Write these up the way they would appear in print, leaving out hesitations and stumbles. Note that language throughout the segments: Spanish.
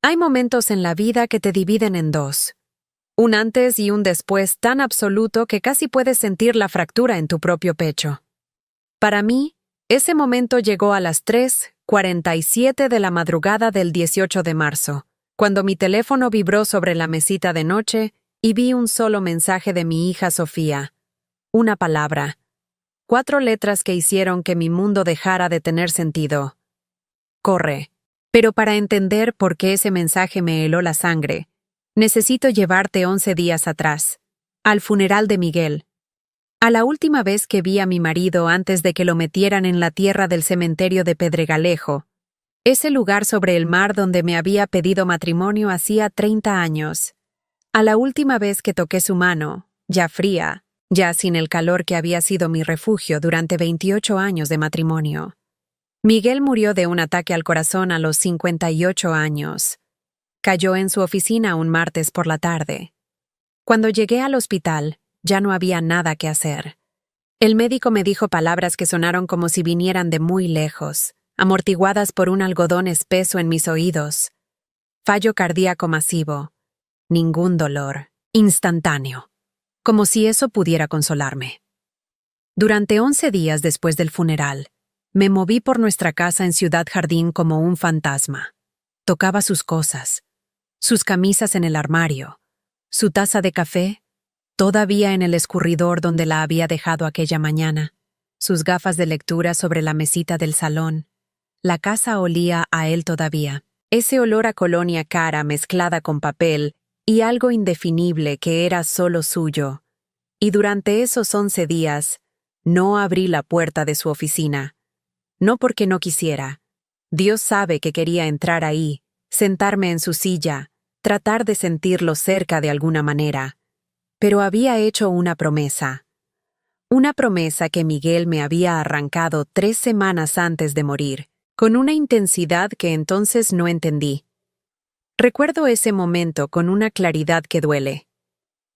Hay momentos en la vida que te dividen en dos. Un antes y un después tan absoluto que casi puedes sentir la fractura en tu propio pecho. Para mí, ese momento llegó a las 3:47 de la madrugada del 18 de marzo, cuando mi teléfono vibró sobre la mesita de noche y vi un solo mensaje de mi hija Sofía. Una palabra. 4 letras que hicieron que mi mundo dejara de tener sentido. Corre. Pero para entender por qué ese mensaje me heló la sangre, necesito llevarte 11 días atrás, al funeral de Miguel. A la última vez que vi a mi marido antes de que lo metieran en la tierra del cementerio de Pedregalejo, ese lugar sobre el mar donde me había pedido matrimonio hacía 30 años. A la última vez que toqué su mano, ya fría, ya sin el calor que había sido mi refugio durante 28 años de matrimonio. Miguel murió de un ataque al corazón a los 58 años. Cayó en su oficina un martes por la tarde. Cuando llegué al hospital, ya no había nada que hacer. El médico me dijo palabras que sonaron como si vinieran de muy lejos, amortiguadas por un algodón espeso en mis oídos. Fallo cardíaco masivo. Ningún dolor. Instantáneo. Como si eso pudiera consolarme. Durante 11 días después del funeral, me moví por nuestra casa en Ciudad Jardín como un fantasma. Tocaba sus cosas, sus camisas en el armario, su taza de café, todavía en el escurridor donde la había dejado aquella mañana, sus gafas de lectura sobre la mesita del salón. La casa olía a él todavía, ese olor a colonia cara mezclada con papel y algo indefinible que era solo suyo. Y durante esos 11 días, no abrí la puerta de su oficina. No porque no quisiera. Dios sabe que quería entrar ahí, sentarme en su silla, tratar de sentirlo cerca de alguna manera. Pero había hecho una promesa. Una promesa que Miguel me había arrancado 3 semanas antes de morir, con una intensidad que entonces no entendí. Recuerdo ese momento con una claridad que duele.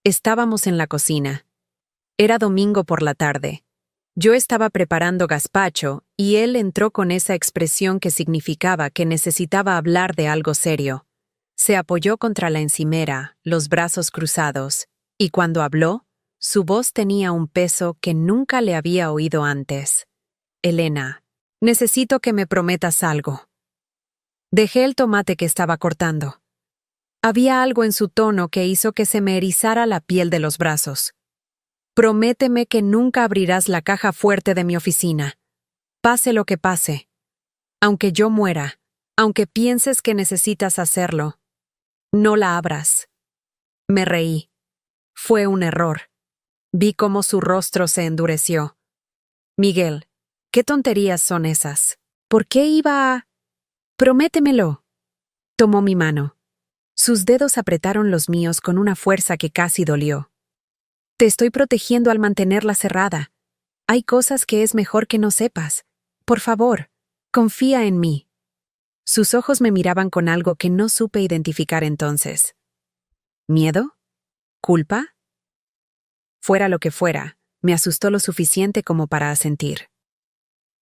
Estábamos en la cocina. Era domingo por la tarde. Yo estaba preparando gazpacho y él entró con esa expresión que significaba que necesitaba hablar de algo serio. Se apoyó contra la encimera, los brazos cruzados, y cuando habló, su voz tenía un peso que nunca le había oído antes. Elena, necesito que me prometas algo. Dejé el tomate que estaba cortando. Había algo en su tono que hizo que se me erizara la piel de los brazos. Prométeme que nunca abrirás la caja fuerte de mi oficina. Pase lo que pase. Aunque yo muera, aunque pienses que necesitas hacerlo, no la abras. Me reí. Fue un error. Vi cómo su rostro se endureció. Miguel, ¿qué tonterías son esas? ¿Por qué iba a...? Prométemelo. Tomó mi mano. Sus dedos apretaron los míos con una fuerza que casi dolió. Te estoy protegiendo al mantenerla cerrada. Hay cosas que es mejor que no sepas. Por favor, confía en mí. Sus ojos me miraban con algo que no supe identificar entonces. ¿Miedo? ¿Culpa? Fuera lo que fuera, me asustó lo suficiente como para asentir.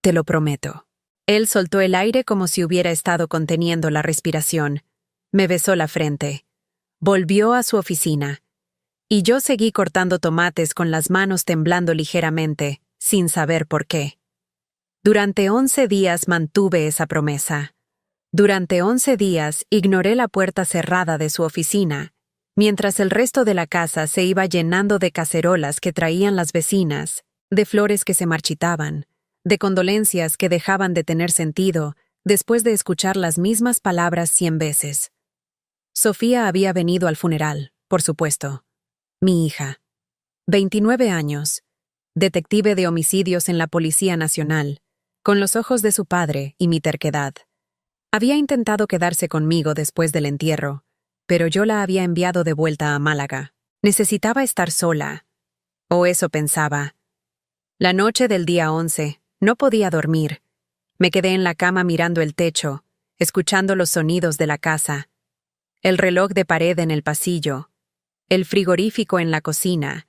Te lo prometo. Él soltó el aire como si hubiera estado conteniendo la respiración. Me besó la frente. Volvió a su oficina. Y yo seguí cortando tomates con las manos temblando ligeramente, sin saber por qué. Durante 11 días mantuve esa promesa. Durante 11 días ignoré la puerta cerrada de su oficina, mientras el resto de la casa se iba llenando de cacerolas que traían las vecinas, de flores que se marchitaban, de condolencias que dejaban de tener sentido después de escuchar las mismas palabras 100 veces. Sofía había venido al funeral, por supuesto. Mi hija. 29 años. Detective de homicidios en la Policía Nacional, con los ojos de su padre y mi terquedad. Había intentado quedarse conmigo después del entierro, pero yo la había enviado de vuelta a Málaga. Necesitaba estar sola. O eso pensaba. La noche del día 11, no podía dormir. Me quedé en la cama mirando el techo, escuchando los sonidos de la casa. El reloj de pared en el pasillo, el frigorífico en la cocina,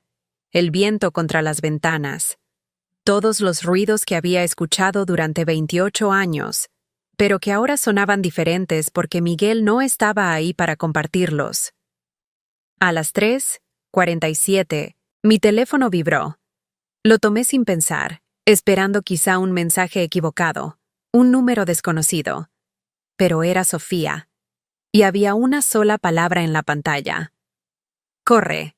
el viento contra las ventanas, todos los ruidos que había escuchado durante 28 años, pero que ahora sonaban diferentes porque Miguel no estaba ahí para compartirlos. A las 3:47, mi teléfono vibró. Lo tomé sin pensar, esperando quizá un mensaje equivocado, un número desconocido. Pero era Sofía, y había una sola palabra en la pantalla. Corre.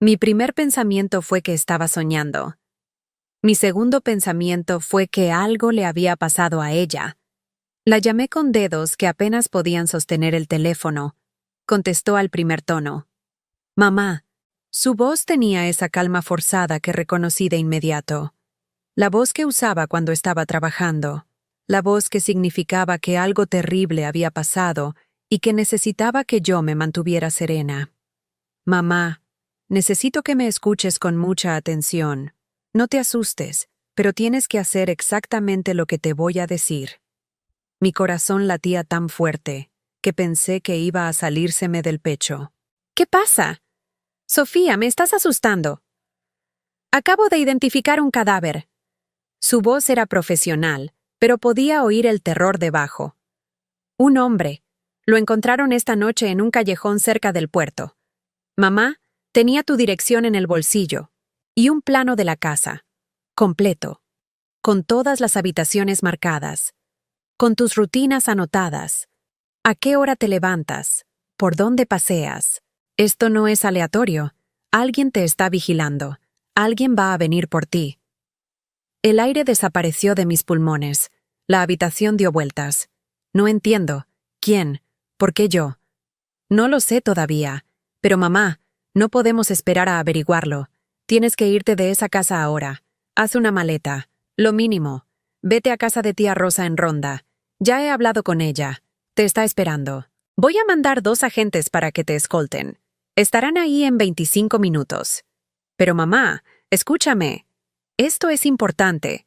Mi primer pensamiento fue que estaba soñando. Mi segundo pensamiento fue que algo le había pasado a ella. La llamé con dedos que apenas podían sostener el teléfono. Contestó al primer tono. Mamá. Su voz tenía esa calma forzada que reconocí de inmediato. La voz que usaba cuando estaba trabajando. La voz que significaba que algo terrible había pasado y que necesitaba que yo me mantuviera serena. Mamá, necesito que me escuches con mucha atención. No te asustes, pero tienes que hacer exactamente lo que te voy a decir. Mi corazón latía tan fuerte que pensé que iba a salírseme del pecho. ¿Qué pasa? Sofía, me estás asustando. Acabo de identificar un cadáver. Su voz era profesional, pero podía oír el terror debajo. Un hombre. Lo encontraron esta noche en un callejón cerca del puerto. Mamá, tenía tu dirección en el bolsillo y un plano de la casa, completo, con todas las habitaciones marcadas, con tus rutinas anotadas. ¿A qué hora te levantas? ¿Por dónde paseas? Esto no es aleatorio. Alguien te está vigilando. Alguien va a venir por ti. El aire desapareció de mis pulmones. La habitación dio vueltas. No entiendo. ¿Quién? ¿Por qué yo? No lo sé todavía. Pero mamá, no podemos esperar a averiguarlo. Tienes que irte de esa casa ahora. Haz una maleta. Lo mínimo. Vete a casa de tía Rosa en Ronda. Ya he hablado con ella. Te está esperando. Voy a mandar 2 agentes para que te escolten. Estarán ahí en 25 minutos. Pero mamá, escúchame. Esto es importante.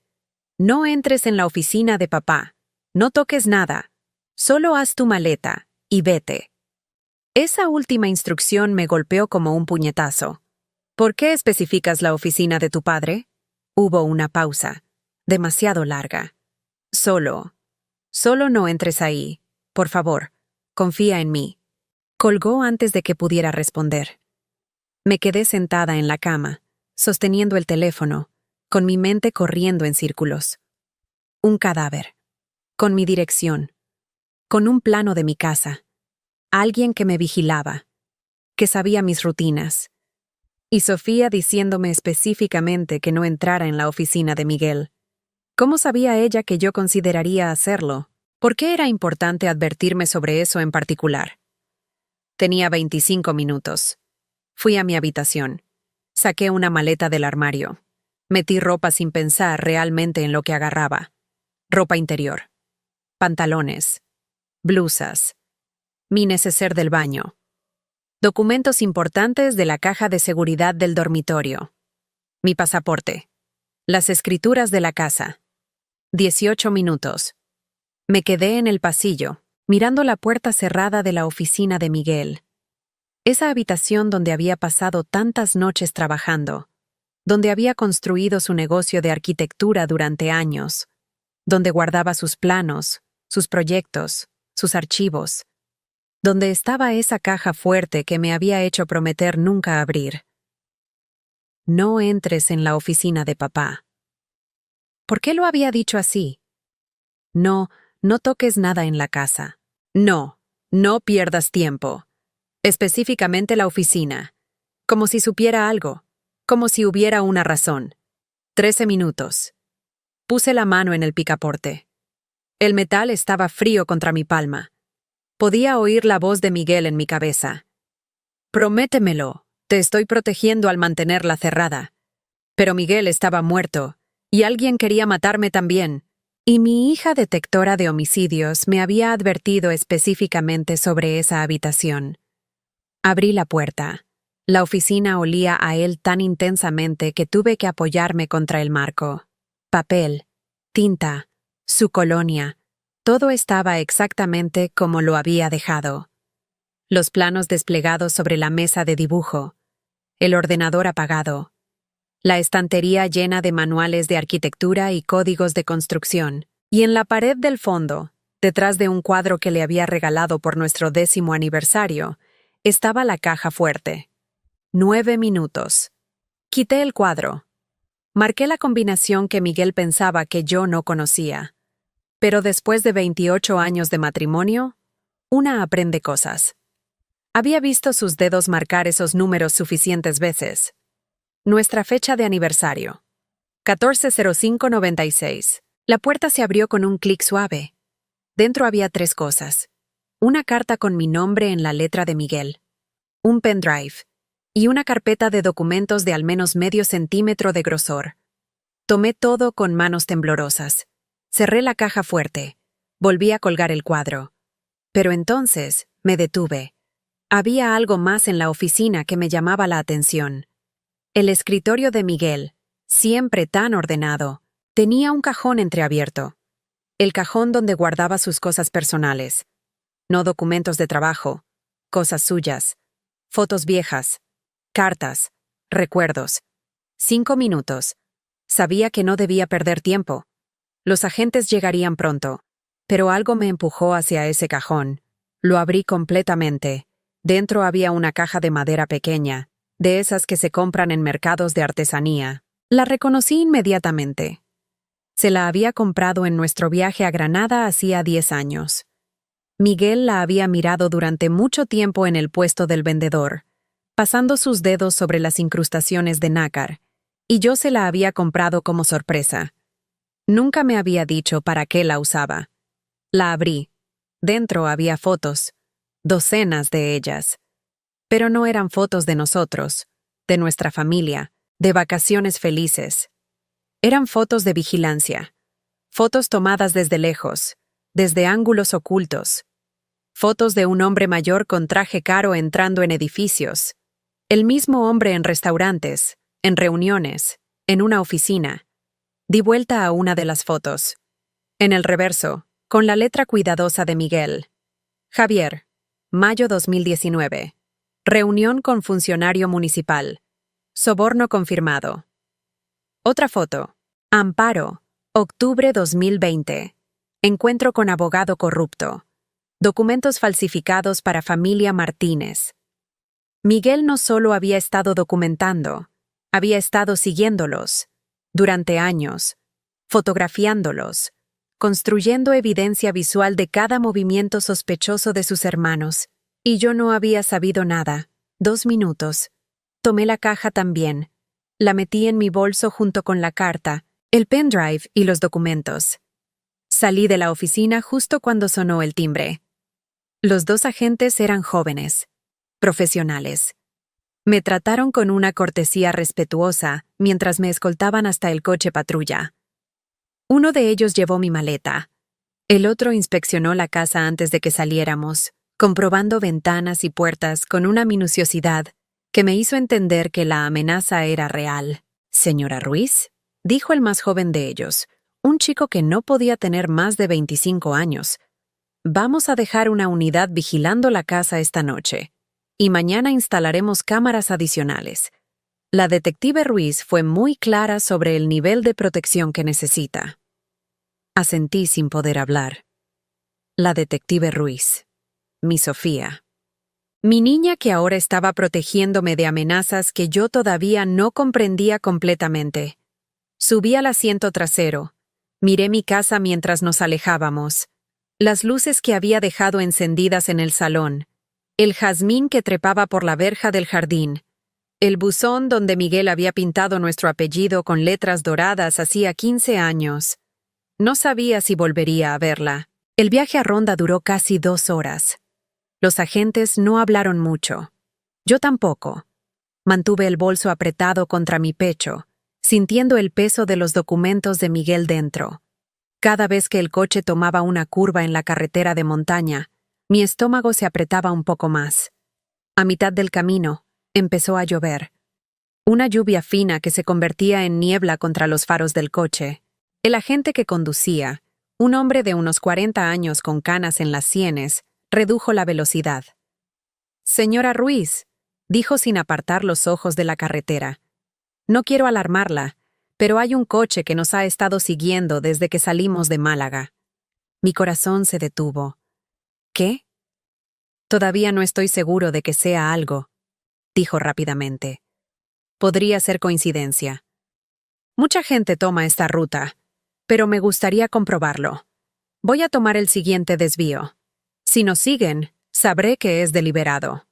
No entres en la oficina de papá. No toques nada. Solo haz tu maleta y vete. Esa última instrucción me golpeó como un puñetazo. ¿Por qué especificas la oficina de tu padre? Hubo una pausa, demasiado larga. Solo no entres ahí. Por favor, confía en mí. Colgó antes de que pudiera responder. Me quedé sentada en la cama, sosteniendo el teléfono, con mi mente corriendo en círculos. Un cadáver. Con mi dirección. Con un plano de mi casa. Alguien que me vigilaba. Que sabía mis rutinas. Y Sofía diciéndome específicamente que no entrara en la oficina de Miguel. ¿Cómo sabía ella que yo consideraría hacerlo? ¿Por qué era importante advertirme sobre eso en particular? Tenía 25 minutos. Fui a mi habitación. Saqué una maleta del armario. Metí ropa sin pensar realmente en lo que agarraba. Ropa interior. Pantalones. Blusas. Mi neceser del baño. Documentos importantes de la caja de seguridad del dormitorio. Mi pasaporte. Las escrituras de la casa. 18 minutos. Me quedé en el pasillo, mirando la puerta cerrada de la oficina de Miguel. Esa habitación donde había pasado tantas noches trabajando, donde había construido su negocio de arquitectura durante años, donde guardaba sus planos, sus proyectos, sus archivos, donde estaba esa caja fuerte que me había hecho prometer nunca abrir. No entres en la oficina de papá. ¿Por qué lo había dicho así? No toques nada en la casa. No pierdas tiempo. Específicamente la oficina. Como si supiera algo. Como si hubiera una razón. 13 minutos. Puse la mano en el picaporte. El metal estaba frío contra mi palma. Podía oír la voz de Miguel en mi cabeza. Prométemelo, te estoy protegiendo al mantenerla cerrada. Pero Miguel estaba muerto, y alguien quería matarme también. Y mi hija detectora de homicidios me había advertido específicamente sobre esa habitación. Abrí la puerta. La oficina olía a él tan intensamente que tuve que apoyarme contra el marco. Papel, tinta, su colonia. Todo estaba exactamente como lo había dejado. Los planos desplegados sobre la mesa de dibujo, el ordenador apagado, la estantería llena de manuales de arquitectura y códigos de construcción. Y en la pared del fondo, detrás de un cuadro que le había regalado por nuestro 10º aniversario, estaba la caja fuerte. 9 minutos. Quité el cuadro. Marqué la combinación que Miguel pensaba que yo no conocía. Pero después de 28 años de matrimonio, una aprende cosas. Había visto sus dedos marcar esos números suficientes veces. Nuestra fecha de aniversario. 14/05/96. La puerta se abrió con un clic suave. Dentro había 3 cosas. Una carta con mi nombre en la letra de Miguel. Un pendrive. Y una carpeta de documentos de al menos medio centímetro de grosor. Tomé todo con manos temblorosas. Cerré la caja fuerte. Volví a colgar el cuadro. Pero entonces me detuve. Había algo más en la oficina que me llamaba la atención. El escritorio de Miguel, siempre tan ordenado, tenía un cajón entreabierto. El cajón donde guardaba sus cosas personales. No documentos de trabajo, cosas suyas, fotos viejas, cartas, recuerdos. 5 minutos. Sabía que no debía perder tiempo. Los agentes llegarían pronto, pero algo me empujó hacia ese cajón. Lo abrí completamente. Dentro había una caja de madera pequeña, de esas que se compran en mercados de artesanía. La reconocí inmediatamente. Se la había comprado en nuestro viaje a Granada hacía 10 años. Miguel la había mirado durante mucho tiempo en el puesto del vendedor, pasando sus dedos sobre las incrustaciones de nácar, y yo se la había comprado como sorpresa. Nunca me había dicho para qué la usaba. La abrí. Dentro había fotos, docenas de ellas. Pero no eran fotos de nosotros, de nuestra familia, de vacaciones felices. Eran fotos de vigilancia. Fotos tomadas desde lejos, desde ángulos ocultos. Fotos de un hombre mayor con traje caro entrando en edificios. El mismo hombre en restaurantes, en reuniones, en una oficina. Di vuelta a una de las fotos. En el reverso, con la letra cuidadosa de Miguel. Javier, mayo 2019. Reunión con funcionario municipal. Soborno confirmado. Otra foto. Amparo, octubre 2020. Encuentro con abogado corrupto. Documentos falsificados para familia Martínez. Miguel no solo había estado documentando, había estado siguiéndolos, durante años, fotografiándolos, construyendo evidencia visual de cada movimiento sospechoso de sus hermanos, y yo no había sabido nada. 2 minutos. Tomé la caja también. La metí en mi bolso junto con la carta, el pendrive y los documentos. Salí de la oficina justo cuando sonó el timbre. Los 2 agentes eran jóvenes, profesionales. Me trataron con una cortesía respetuosa mientras me escoltaban hasta el coche patrulla. Uno de ellos llevó mi maleta. El otro inspeccionó la casa antes de que saliéramos, comprobando ventanas y puertas con una minuciosidad que me hizo entender que la amenaza era real. «Señora Ruiz», dijo el más joven de ellos, un chico que no podía tener más de 25 años. «Vamos a dejar una unidad vigilando la casa esta noche, y mañana instalaremos cámaras adicionales». La detective Ruiz fue muy clara sobre el nivel de protección que necesita. Asentí sin poder hablar. La detective Ruiz. Mi Sofía. Mi niña que ahora estaba protegiéndome de amenazas que yo todavía no comprendía completamente. Subí al asiento trasero. Miré mi casa mientras nos alejábamos. Las luces que había dejado encendidas en el salón. El jazmín que trepaba por la verja del jardín. El buzón donde Miguel había pintado nuestro apellido con letras doradas hacía 15 años. No sabía si volvería a verla. El viaje a Ronda duró casi 2 horas. Los agentes no hablaron mucho. Yo tampoco. Mantuve el bolso apretado contra mi pecho, sintiendo el peso de los documentos de Miguel dentro. Cada vez que el coche tomaba una curva en la carretera de montaña, mi estómago se apretaba un poco más. A mitad del camino, empezó a llover. Una lluvia fina que se convertía en niebla contra los faros del coche. El agente que conducía, un hombre de unos 40 años con canas en las sienes, redujo la velocidad. «Señora Ruiz», dijo sin apartar los ojos de la carretera. «No quiero alarmarla, pero hay un coche que nos ha estado siguiendo desde que salimos de Málaga. Mi corazón se detuvo. ¿Qué? Todavía no estoy seguro de que sea algo, dijo rápidamente. Podría ser coincidencia. Mucha gente toma esta ruta, pero me gustaría comprobarlo. Voy a tomar el siguiente desvío. Si nos siguen, sabré que es deliberado.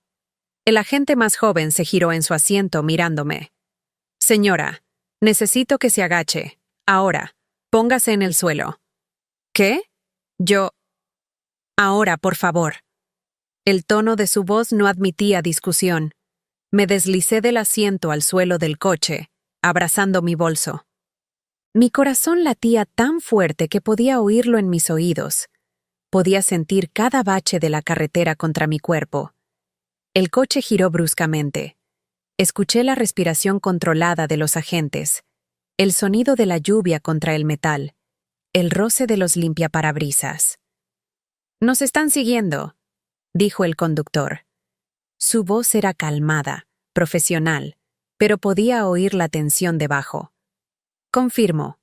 El agente más joven se giró en su asiento mirándome. Señora, necesito que se agache. Ahora, póngase en el suelo. ¿Qué? Yo. Ahora, por favor. El tono de su voz no admitía discusión. Me deslicé del asiento al suelo del coche, abrazando mi bolso. Mi corazón latía tan fuerte que podía oírlo en mis oídos. Podía sentir cada bache de la carretera contra mi cuerpo. El coche giró bruscamente. Escuché la respiración controlada de los agentes, el sonido de la lluvia contra el metal, el roce de los limpiaparabrisas. «Nos están siguiendo», dijo el conductor. Su voz era calmada, profesional, pero podía oír la tensión debajo. Confirmo.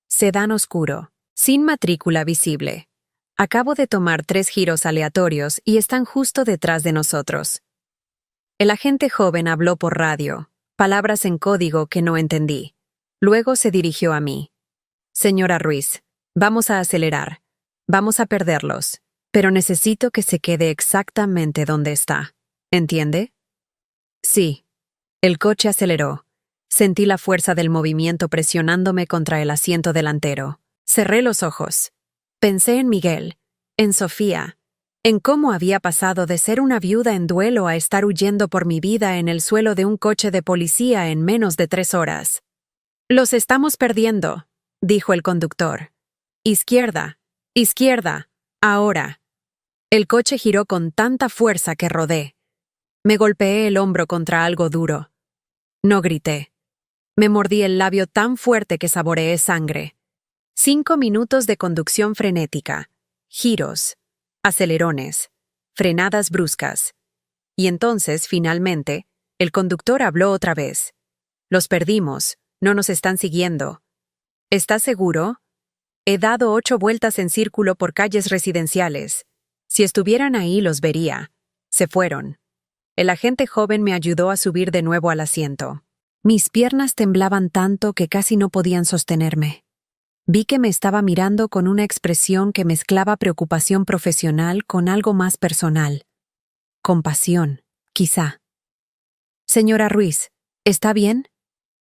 Sedán oscuro, sin matrícula visible. Acabo de tomar 3 giros aleatorios y están justo detrás de nosotros. El agente joven habló por radio, palabras en código que no entendí. Luego se dirigió a mí. Señora Ruiz, vamos a acelerar. Vamos a perderlos, pero necesito que se quede exactamente donde está. ¿Entiende? Sí. El coche aceleró. Sentí la fuerza del movimiento presionándome contra el asiento delantero. Cerré los ojos. Pensé en Miguel, en Sofía, en cómo había pasado de ser una viuda en duelo a estar huyendo por mi vida en el suelo de un coche de policía en menos de 3 horas. «Los estamos perdiendo», dijo el conductor. «Izquierda, izquierda, ahora». El coche giró con tanta fuerza que rodé. Me golpeé el hombro contra algo duro. No grité. Me mordí el labio tan fuerte que saboreé sangre. 5 minutos de conducción frenética, giros, acelerones, frenadas bruscas. Y entonces, finalmente, el conductor habló otra vez. «Los perdimos, no nos están siguiendo». «¿Estás seguro?» «He dado 8 vueltas en círculo por calles residenciales. Si estuvieran ahí los vería. Se fueron». El agente joven me ayudó a subir de nuevo al asiento. Mis piernas temblaban tanto que casi no podían sostenerme. Vi que me estaba mirando con una expresión que mezclaba preocupación profesional con algo más personal. Compasión, quizá. «Señora Ruiz, ¿está bien?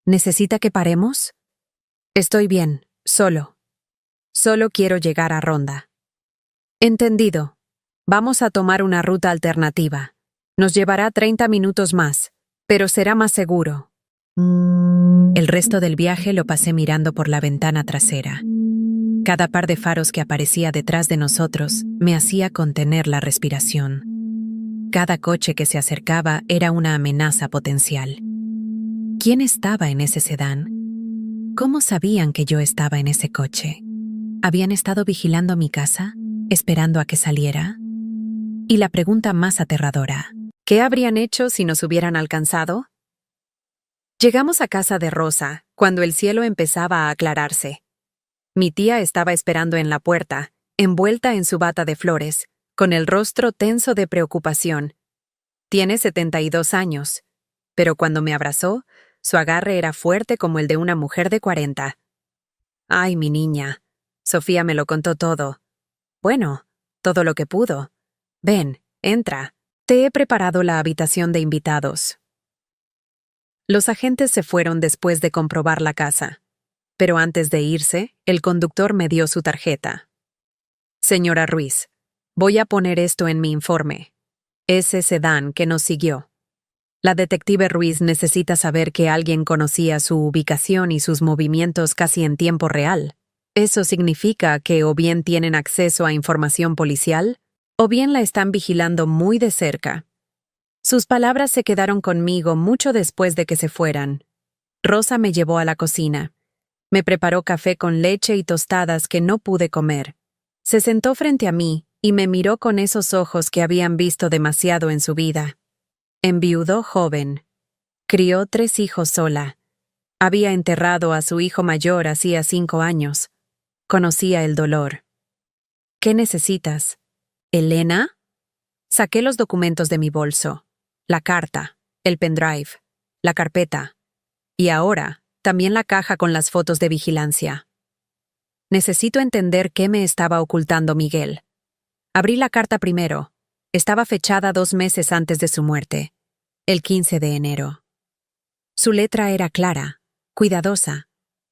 ¿Necesita que paremos?» «Estoy bien, solo. Solo quiero llegar a Ronda». «Entendido. Vamos a tomar una ruta alternativa. Nos llevará 30 minutos más, pero será más seguro». El resto del viaje lo pasé mirando por la ventana trasera. Cada par de faros que aparecía detrás de nosotros me hacía contener la respiración. Cada coche que se acercaba era una amenaza potencial. ¿Quién estaba en ese sedán? ¿Cómo sabían que yo estaba en ese coche? ¿Habían estado vigilando mi casa, esperando a que saliera? Y la pregunta más aterradora, ¿qué habrían hecho si nos hubieran alcanzado? Llegamos a casa de Rosa, cuando el cielo empezaba a aclararse. Mi tía estaba esperando en la puerta, envuelta en su bata de flores, con el rostro tenso de preocupación. Tiene 72 años, pero cuando me abrazó, su agarre era fuerte como el de una mujer de 40. «Ay, mi niña», Sofía me lo contó todo. «Bueno, todo lo que pudo. Ven, entra. Te he preparado la habitación de invitados». Los agentes se fueron después de comprobar la casa, pero antes de irse, el conductor me dio su tarjeta. «Señora Ruiz, voy a poner esto en mi informe. Ese sedán que nos siguió. La detective Ruiz necesita saber que alguien conocía su ubicación y sus movimientos casi en tiempo real. Eso significa que o bien tienen acceso a información policial, o bien la están vigilando muy de cerca». Sus palabras se quedaron conmigo mucho después de que se fueran. Rosa me llevó a la cocina. Me preparó café con leche y tostadas que no pude comer. Se sentó frente a mí y me miró con esos ojos que habían visto demasiado en su vida. Enviudó joven. Crió 3 hijos sola. Había enterrado a su hijo mayor hacía 5 años. Conocía el dolor. ¿Qué necesitas? ¿Elena? Saqué los documentos de mi bolso, la carta, el pendrive, la carpeta, y ahora también la caja con las fotos de vigilancia. Necesito entender qué me estaba ocultando Miguel. Abrí la carta primero. Estaba fechada 2 meses antes de su muerte, el 15 de enero. Su letra era clara, cuidadosa,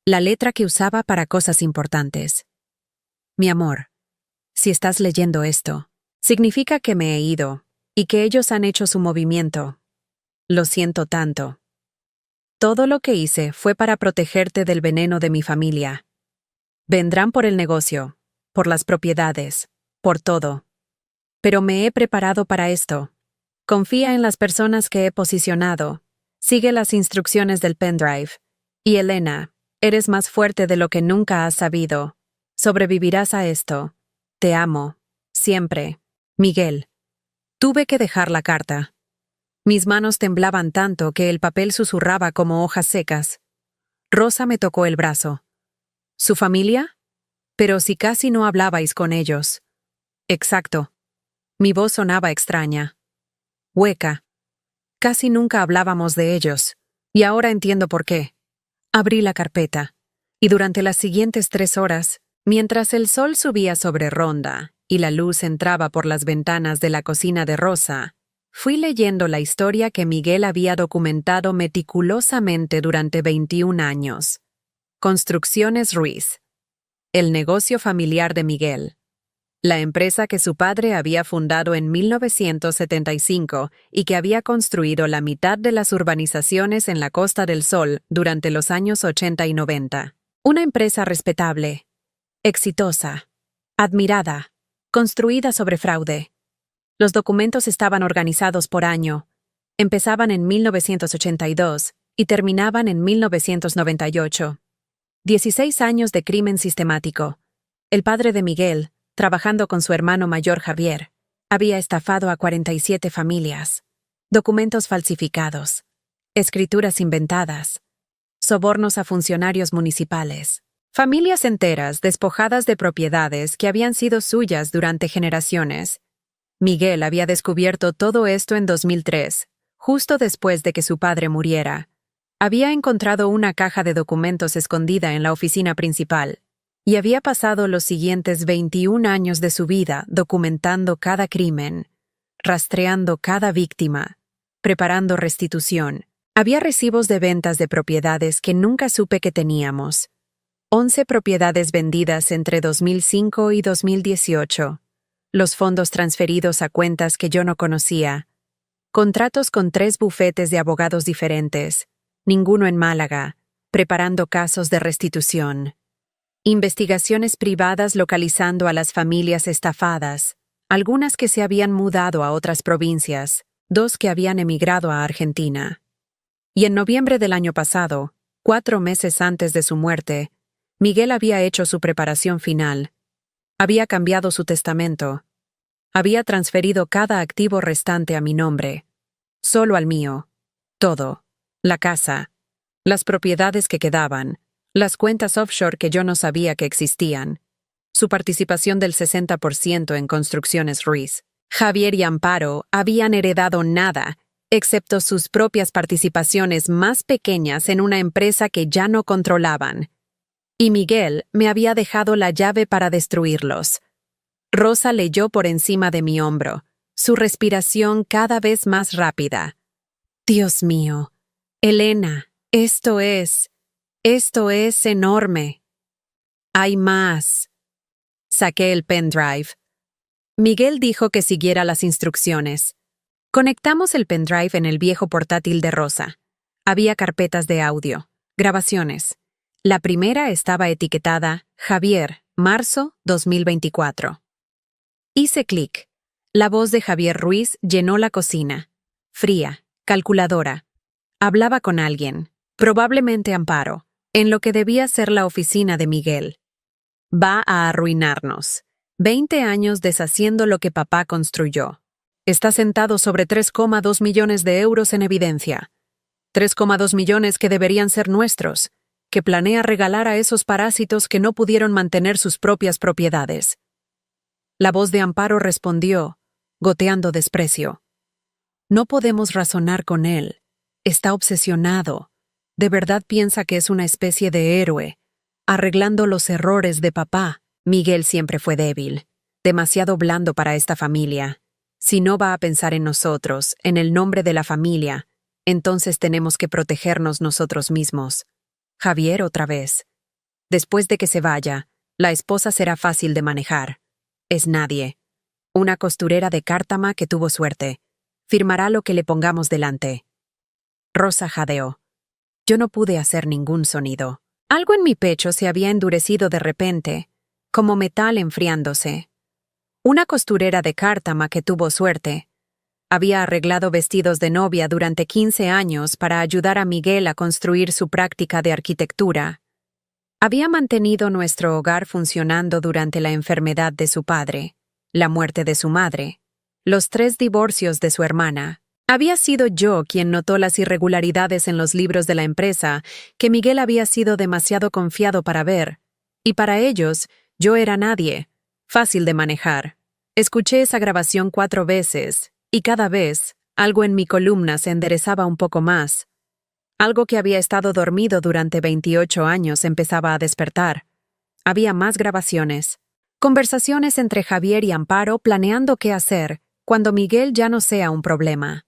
la letra que usaba para cosas importantes. Mi amor, si estás leyendo esto, significa que me he ido y que ellos han hecho su movimiento. Lo siento tanto. Todo lo que hice fue para protegerte del veneno de mi familia. Vendrán por el negocio, por las propiedades, por todo. Pero me he preparado para esto. Confía en las personas que he posicionado. Sigue las instrucciones del pendrive. Y Elena, eres más fuerte de lo que nunca has sabido. Sobrevivirás a esto. Te amo. Siempre. Miguel. Tuve que dejar la carta. Mis manos temblaban tanto que el papel susurraba como hojas secas. Rosa me tocó el brazo. ¿Su familia? Pero si casi no hablabais con ellos. Exacto. Mi voz sonaba extraña. Hueca. Casi nunca hablábamos de ellos. Y ahora entiendo por qué. Abrí la carpeta. Y durante las siguientes 3 horas, mientras el sol subía sobre Ronda y la luz entraba por las ventanas de la cocina de Rosa, fui leyendo la historia que Miguel había documentado meticulosamente durante 21 años. Construcciones Ruiz. El negocio familiar de Miguel. La empresa que su padre había fundado en 1975 y que había construido la mitad de las urbanizaciones en la Costa del Sol durante los años 80 y 90. Una empresa respetable, exitosa, admirada, construida sobre fraude. Los documentos estaban organizados por año. Empezaban en 1982 y terminaban en 1998. 16 años de crimen sistemático. El padre de Miguel, trabajando con su hermano mayor Javier, había estafado a 47 familias. Documentos falsificados, escrituras inventadas, sobornos a funcionarios municipales. Familias enteras despojadas de propiedades que habían sido suyas durante generaciones. Miguel había descubierto todo esto en 2003, justo después de que su padre muriera. Había encontrado una caja de documentos escondida en la oficina principal, y había pasado los siguientes 21 años de su vida documentando cada crimen, rastreando cada víctima, preparando restitución. Había recibos de ventas de propiedades que nunca supe que teníamos. 11 propiedades vendidas entre 2005 y 2018. Los fondos transferidos a cuentas que yo no conocía. Contratos con 3 bufetes de abogados diferentes, ninguno en Málaga, preparando casos de restitución. Investigaciones privadas localizando a las familias estafadas, algunas que se habían mudado a otras provincias, 2 que habían emigrado a Argentina. Y en noviembre del año pasado, 4 meses antes de su muerte, Miguel había hecho su preparación final. Había cambiado su testamento. Había transferido cada activo restante a mi nombre. Solo al mío. Todo. La casa. Las propiedades que quedaban. Las cuentas offshore que yo no sabía que existían. Su participación del 60% en Construcciones Ruiz. Javier y Amparo habían heredado nada, excepto sus propias participaciones más pequeñas en una empresa que ya no controlaban. Y Miguel me había dejado la llave para destruirlos. Rosa leyó por encima de mi hombro, su respiración cada vez más rápida. Dios mío, Elena, esto es enorme. Hay más. Saqué el pendrive. Miguel dijo que siguiera las instrucciones. Conectamos el pendrive en el viejo portátil de Rosa. Había carpetas de audio, grabaciones. La primera estaba etiquetada Javier, marzo 2024. Hice clic. La voz de Javier Ruiz llenó la cocina. Fría, calculadora. Hablaba con alguien, probablemente Amparo, en lo que debía ser la oficina de Miguel. Va a arruinarnos. 20 años deshaciendo lo que papá construyó. Está sentado sobre 3,2 millones de euros en evidencia. 3,2 millones que deberían ser nuestros, que planea regalar a esos parásitos que no pudieron mantener sus propias propiedades. La voz de Amparo respondió, goteando desprecio. No podemos razonar con él. Está obsesionado. De verdad piensa que es una especie de héroe, arreglando los errores de papá. Miguel siempre fue débil, demasiado blando para esta familia. Si no va a pensar en nosotros, en el nombre de la familia, entonces tenemos que protegernos nosotros mismos. Javier otra vez. Después de que se vaya, la esposa será fácil de manejar. Es nadie. Una costurera de Cártama que tuvo suerte. Firmará lo que le pongamos delante. Rosa jadeó. Yo no pude hacer ningún sonido. Algo en mi pecho se había endurecido de repente, como metal enfriándose. Una costurera de Cártama que tuvo suerte. Había arreglado vestidos de novia durante 15 años para ayudar a Miguel a construir su práctica de arquitectura. Había mantenido nuestro hogar funcionando durante la enfermedad de su padre, la muerte de su madre, los 3 divorcios de su hermana. Había sido yo quien notó las irregularidades en los libros de la empresa que Miguel había sido demasiado confiado para ver, y para ellos yo era nadie, fácil de manejar. Escuché esa grabación 4 veces, y cada vez algo en mi columna se enderezaba un poco más. Algo que había estado dormido durante 28 años empezaba a despertar. Había más grabaciones. Conversaciones entre Javier y Amparo planeando qué hacer cuando Miguel ya no sea un problema.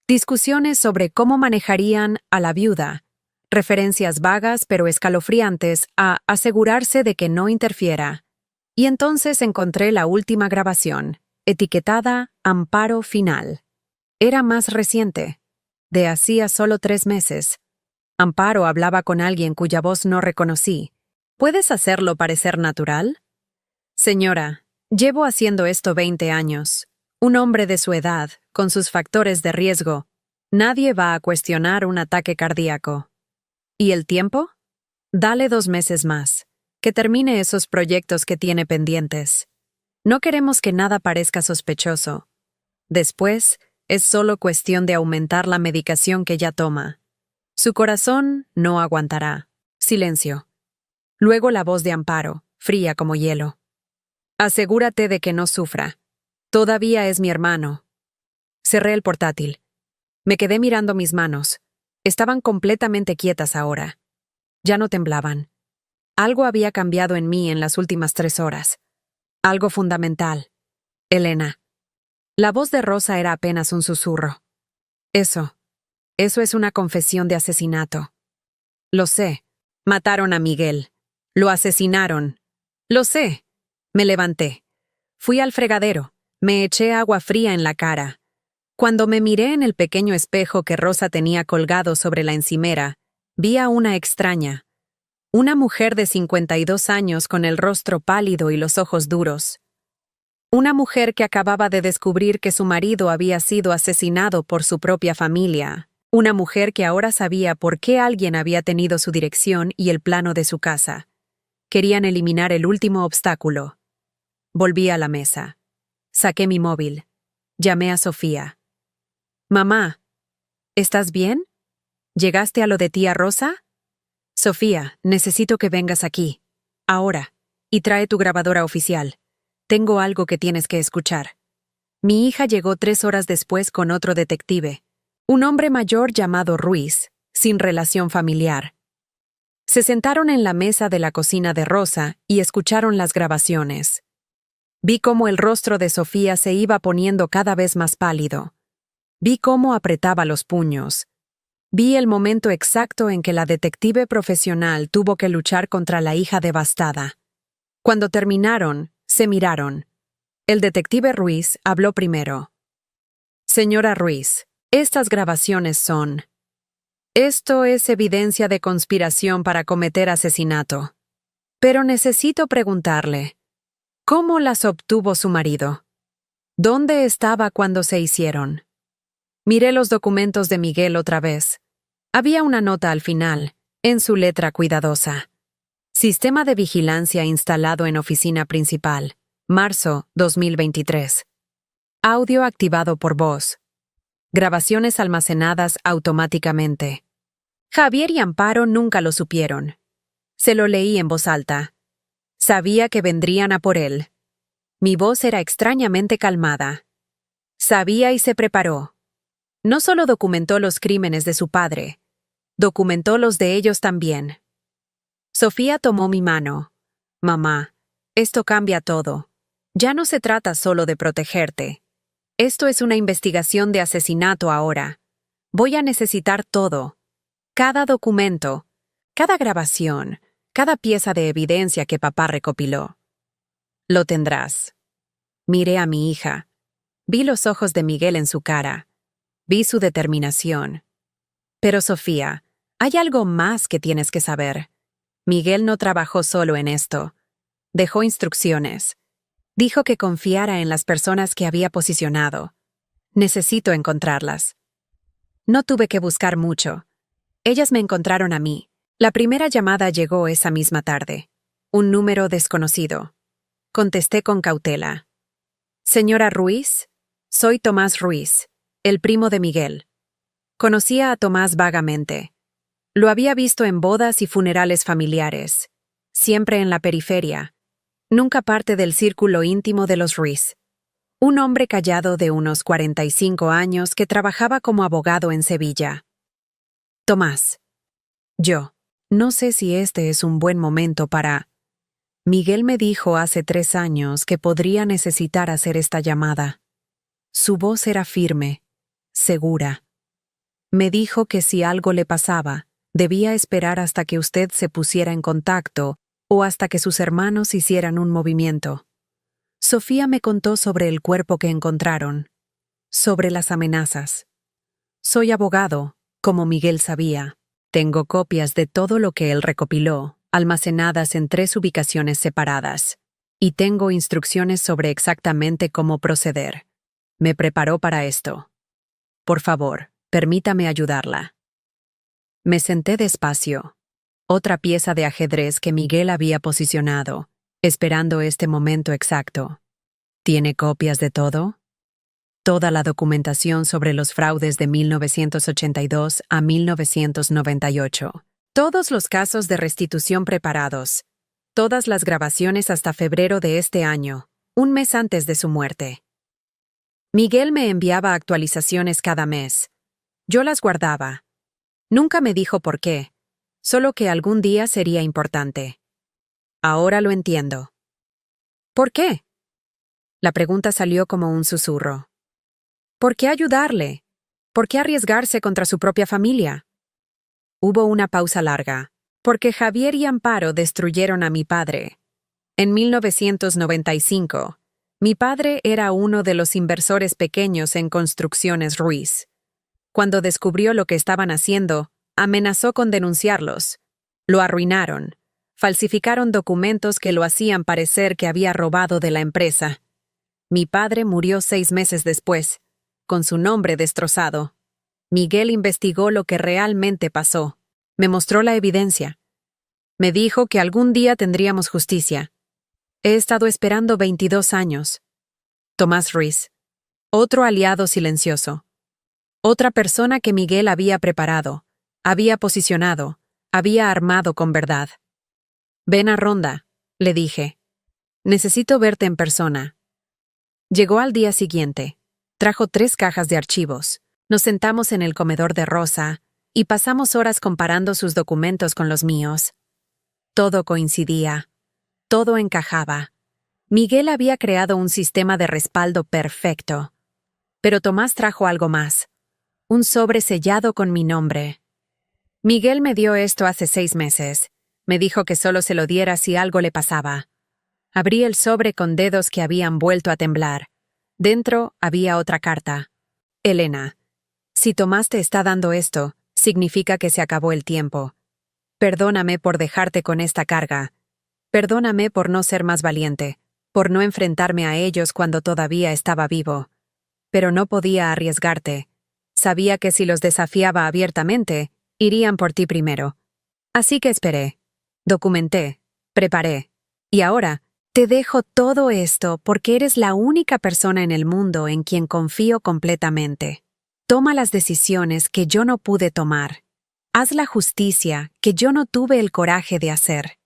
Discusiones sobre cómo manejarían a la viuda. Referencias vagas pero escalofriantes a asegurarse de que no interfiera. Y entonces encontré la última grabación, etiquetada Amparo Final. Era más reciente, de hacía solo 3 meses. Amparo hablaba con alguien cuya voz no reconocí. ¿Puedes hacerlo parecer natural? Señora, llevo haciendo esto 20 años. Un hombre de su edad, con sus factores de riesgo. Nadie va a cuestionar un ataque cardíaco. ¿Y el tiempo? Dale 2 meses más. Que termine esos proyectos que tiene pendientes. No queremos que nada parezca sospechoso. Después, es solo cuestión de aumentar la medicación que ya toma. Su corazón no aguantará. Silencio. Luego la voz de Amparo, fría como hielo. Asegúrate de que no sufra. Todavía es mi hermano. Cerré el portátil. Me quedé mirando mis manos. Estaban completamente quietas ahora. Ya no temblaban. Algo había cambiado en mí en las últimas 3 horas. Algo fundamental. Elena. La voz de Rosa era apenas un susurro. Eso es una confesión de asesinato. Lo sé. Mataron a Miguel. Lo asesinaron. Lo sé. Me levanté. Fui al fregadero. Me eché agua fría en la cara. Cuando me miré en el pequeño espejo que Rosa tenía colgado sobre la encimera, vi a una extraña. Una mujer de 52 años con el rostro pálido y los ojos duros. Una mujer que acababa de descubrir que su marido había sido asesinado por su propia familia. Una mujer que ahora sabía por qué alguien había tenido su dirección y el plano de su casa. Querían eliminar el último obstáculo. Volví a la mesa. Saqué mi móvil. Llamé a Sofía. «Mamá, ¿estás bien? ¿Llegaste a lo de tía Rosa?» «Sofía, necesito que vengas aquí. Ahora. Y trae tu grabadora oficial. Tengo algo que tienes que escuchar». Mi hija llegó 3 horas después con otro detective. Un hombre mayor llamado Ruiz, sin relación familiar. Se sentaron en la mesa de la cocina de Rosa y escucharon las grabaciones. Vi cómo el rostro de Sofía se iba poniendo cada vez más pálido. Vi cómo apretaba los puños. Vi el momento exacto en que la detective profesional tuvo que luchar contra la hija devastada. Cuando terminaron, se miraron. El detective Ruiz habló primero. «Señora Ruiz, estas grabaciones son... Esto es evidencia de conspiración para cometer asesinato. Pero necesito preguntarle, ¿cómo las obtuvo su marido? ¿Dónde estaba cuando se hicieron?» Miré los documentos de Miguel otra vez. Había una nota al final, en su letra cuidadosa. Sistema de vigilancia instalado en oficina principal. Marzo 2023. Audio activado por voz. Grabaciones almacenadas automáticamente. Javier y Amparo nunca lo supieron. Se lo leí en voz alta. Sabía que vendrían a por él. Mi voz era extrañamente calmada. Sabía y se preparó. No solo documentó los crímenes de su padre, documentó los de ellos también. Sofía tomó mi mano. Mamá, esto cambia todo. Ya no se trata solo de protegerte. Esto es una investigación de asesinato ahora. Voy a necesitar todo. Cada documento, cada grabación, cada pieza de evidencia que papá recopiló. Lo tendrás. Miré a mi hija. Vi los ojos de Miguel en su cara. Vi su determinación. Pero Sofía, hay algo más que tienes que saber. Miguel no trabajó solo en esto. Dejó instrucciones. Dijo que confiara en las personas que había posicionado. Necesito encontrarlas. No tuve que buscar mucho. Ellas me encontraron a mí. La primera llamada llegó esa misma tarde. Un número desconocido. Contesté con cautela. Señora Ruiz, soy Tomás Ruiz, el primo de Miguel. Conocía a Tomás vagamente. Lo había visto en bodas y funerales familiares, siempre en la periferia, nunca parte del círculo íntimo de los Ruiz. Un hombre callado de unos 45 años que trabajaba como abogado en Sevilla. Tomás. Yo. No sé si este es un buen momento para... Miguel me dijo hace 3 años que podría necesitar hacer esta llamada. Su voz era firme, segura. Me dijo que si algo le pasaba, debía esperar hasta que usted se pusiera en contacto o hasta que sus hermanos hicieran un movimiento. Sofía me contó sobre el cuerpo que encontraron, sobre las amenazas. Soy abogado, como Miguel sabía. Tengo copias de todo lo que él recopiló, almacenadas en 3 ubicaciones separadas, y tengo instrucciones sobre exactamente cómo proceder. Me preparó para esto. Por favor, permítame ayudarla. Me senté despacio. Otra pieza de ajedrez que Miguel había posicionado, esperando este momento exacto. ¿Tiene copias de todo? Toda la documentación sobre los fraudes de 1982 a 1998. Todos los casos de restitución preparados. Todas las grabaciones hasta febrero de este año, un mes antes de su muerte. Miguel me enviaba actualizaciones cada mes. Yo las guardaba. Nunca me dijo por qué, solo que algún día sería importante. Ahora lo entiendo. ¿Por qué? La pregunta salió como un susurro. ¿Por qué ayudarle? ¿Por qué arriesgarse contra su propia familia? Hubo una pausa larga. Porque Javier y Amparo destruyeron a mi padre. En 1995, mi padre era uno de los inversores pequeños en Construcciones Ruiz. Cuando descubrió lo que estaban haciendo, amenazó con denunciarlos. Lo arruinaron. Falsificaron documentos que lo hacían parecer que había robado de la empresa. Mi padre murió 6 meses después, con su nombre destrozado. Miguel investigó lo que realmente pasó. Me mostró la evidencia. Me dijo que algún día tendríamos justicia. He estado esperando 22 años. Tomás Ruiz. Otro aliado silencioso. Otra persona que Miguel había preparado, había posicionado, había armado con verdad. Ven a Ronda, le dije. Necesito verte en persona. Llegó al día siguiente. Trajo 3 cajas de archivos. Nos sentamos en el comedor de Rosa y pasamos horas comparando sus documentos con los míos. Todo coincidía. Todo encajaba. Miguel había creado un sistema de respaldo perfecto. Pero Tomás trajo algo más. Un sobre sellado con mi nombre. Miguel me dio esto hace 6 meses. Me dijo que solo se lo diera si algo le pasaba. Abrí el sobre con dedos que habían vuelto a temblar. Dentro había otra carta. Elena, si Tomás te está dando esto, significa que se acabó el tiempo. Perdóname por dejarte con esta carga. Perdóname por no ser más valiente, por no enfrentarme a ellos cuando todavía estaba vivo. Pero no podía arriesgarte. Sabía que si los desafiaba abiertamente, irían por ti primero. Así que esperé. Documenté. Preparé. Y ahora, te dejo todo esto porque eres la única persona en el mundo en quien confío completamente. Toma las decisiones que yo no pude tomar. Haz la justicia que yo no tuve el coraje de hacer.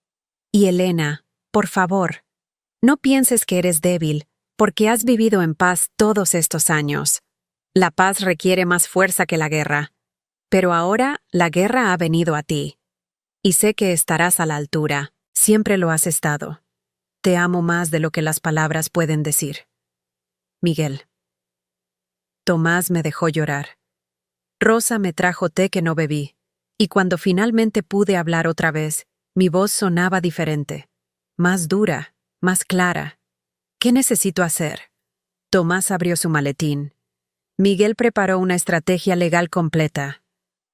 Y Elena, por favor, no pienses que eres débil, porque has vivido en paz todos estos años. La paz requiere más fuerza que la guerra. Pero ahora la guerra ha venido a ti. Y sé que estarás a la altura. Siempre lo has estado. Te amo más de lo que las palabras pueden decir. Miguel. Tomás me dejó llorar. Rosa me trajo té que no bebí. Y cuando finalmente pude hablar otra vez, mi voz sonaba diferente. Más dura, más clara. ¿Qué necesito hacer? Tomás abrió su maletín. Miguel preparó una estrategia legal completa.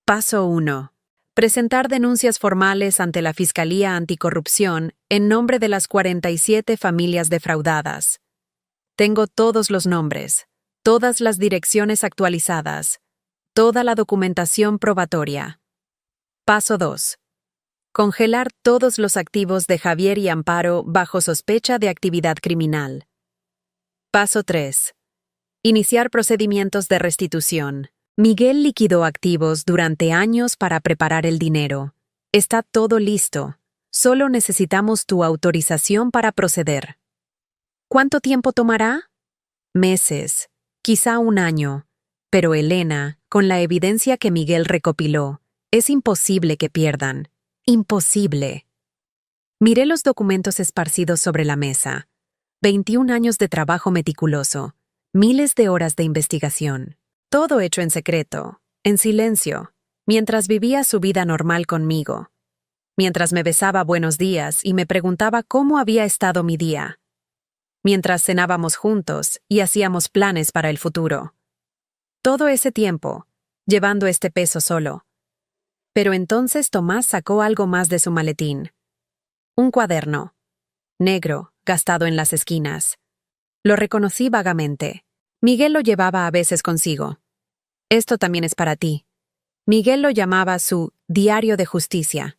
Paso 1. Presentar denuncias formales ante la Fiscalía Anticorrupción en nombre de las 47 familias defraudadas. Tengo todos los nombres, todas las direcciones actualizadas, toda la documentación probatoria. Paso 2. Congelar todos los activos de Javier y Amparo bajo sospecha de actividad criminal. Paso 3. Iniciar procedimientos de restitución. Miguel liquidó activos durante años para preparar el dinero. Está todo listo. Solo necesitamos tu autorización para proceder. ¿Cuánto tiempo tomará? Meses, quizá un año. Pero Elena, con la evidencia que Miguel recopiló, es imposible que pierdan. Imposible. Miré los documentos esparcidos sobre la mesa. 21 años de trabajo meticuloso. Miles de horas de investigación. Todo hecho en secreto, en silencio, mientras vivía su vida normal conmigo. Mientras me besaba buenos días y me preguntaba cómo había estado mi día. Mientras cenábamos juntos y hacíamos planes para el futuro. Todo ese tiempo, llevando este peso solo. Pero entonces Tomás sacó algo más de su maletín. Un cuaderno. Negro, gastado en las esquinas. Lo reconocí vagamente. Miguel lo llevaba a veces consigo. Esto también es para ti. Miguel lo llamaba su diario de justicia.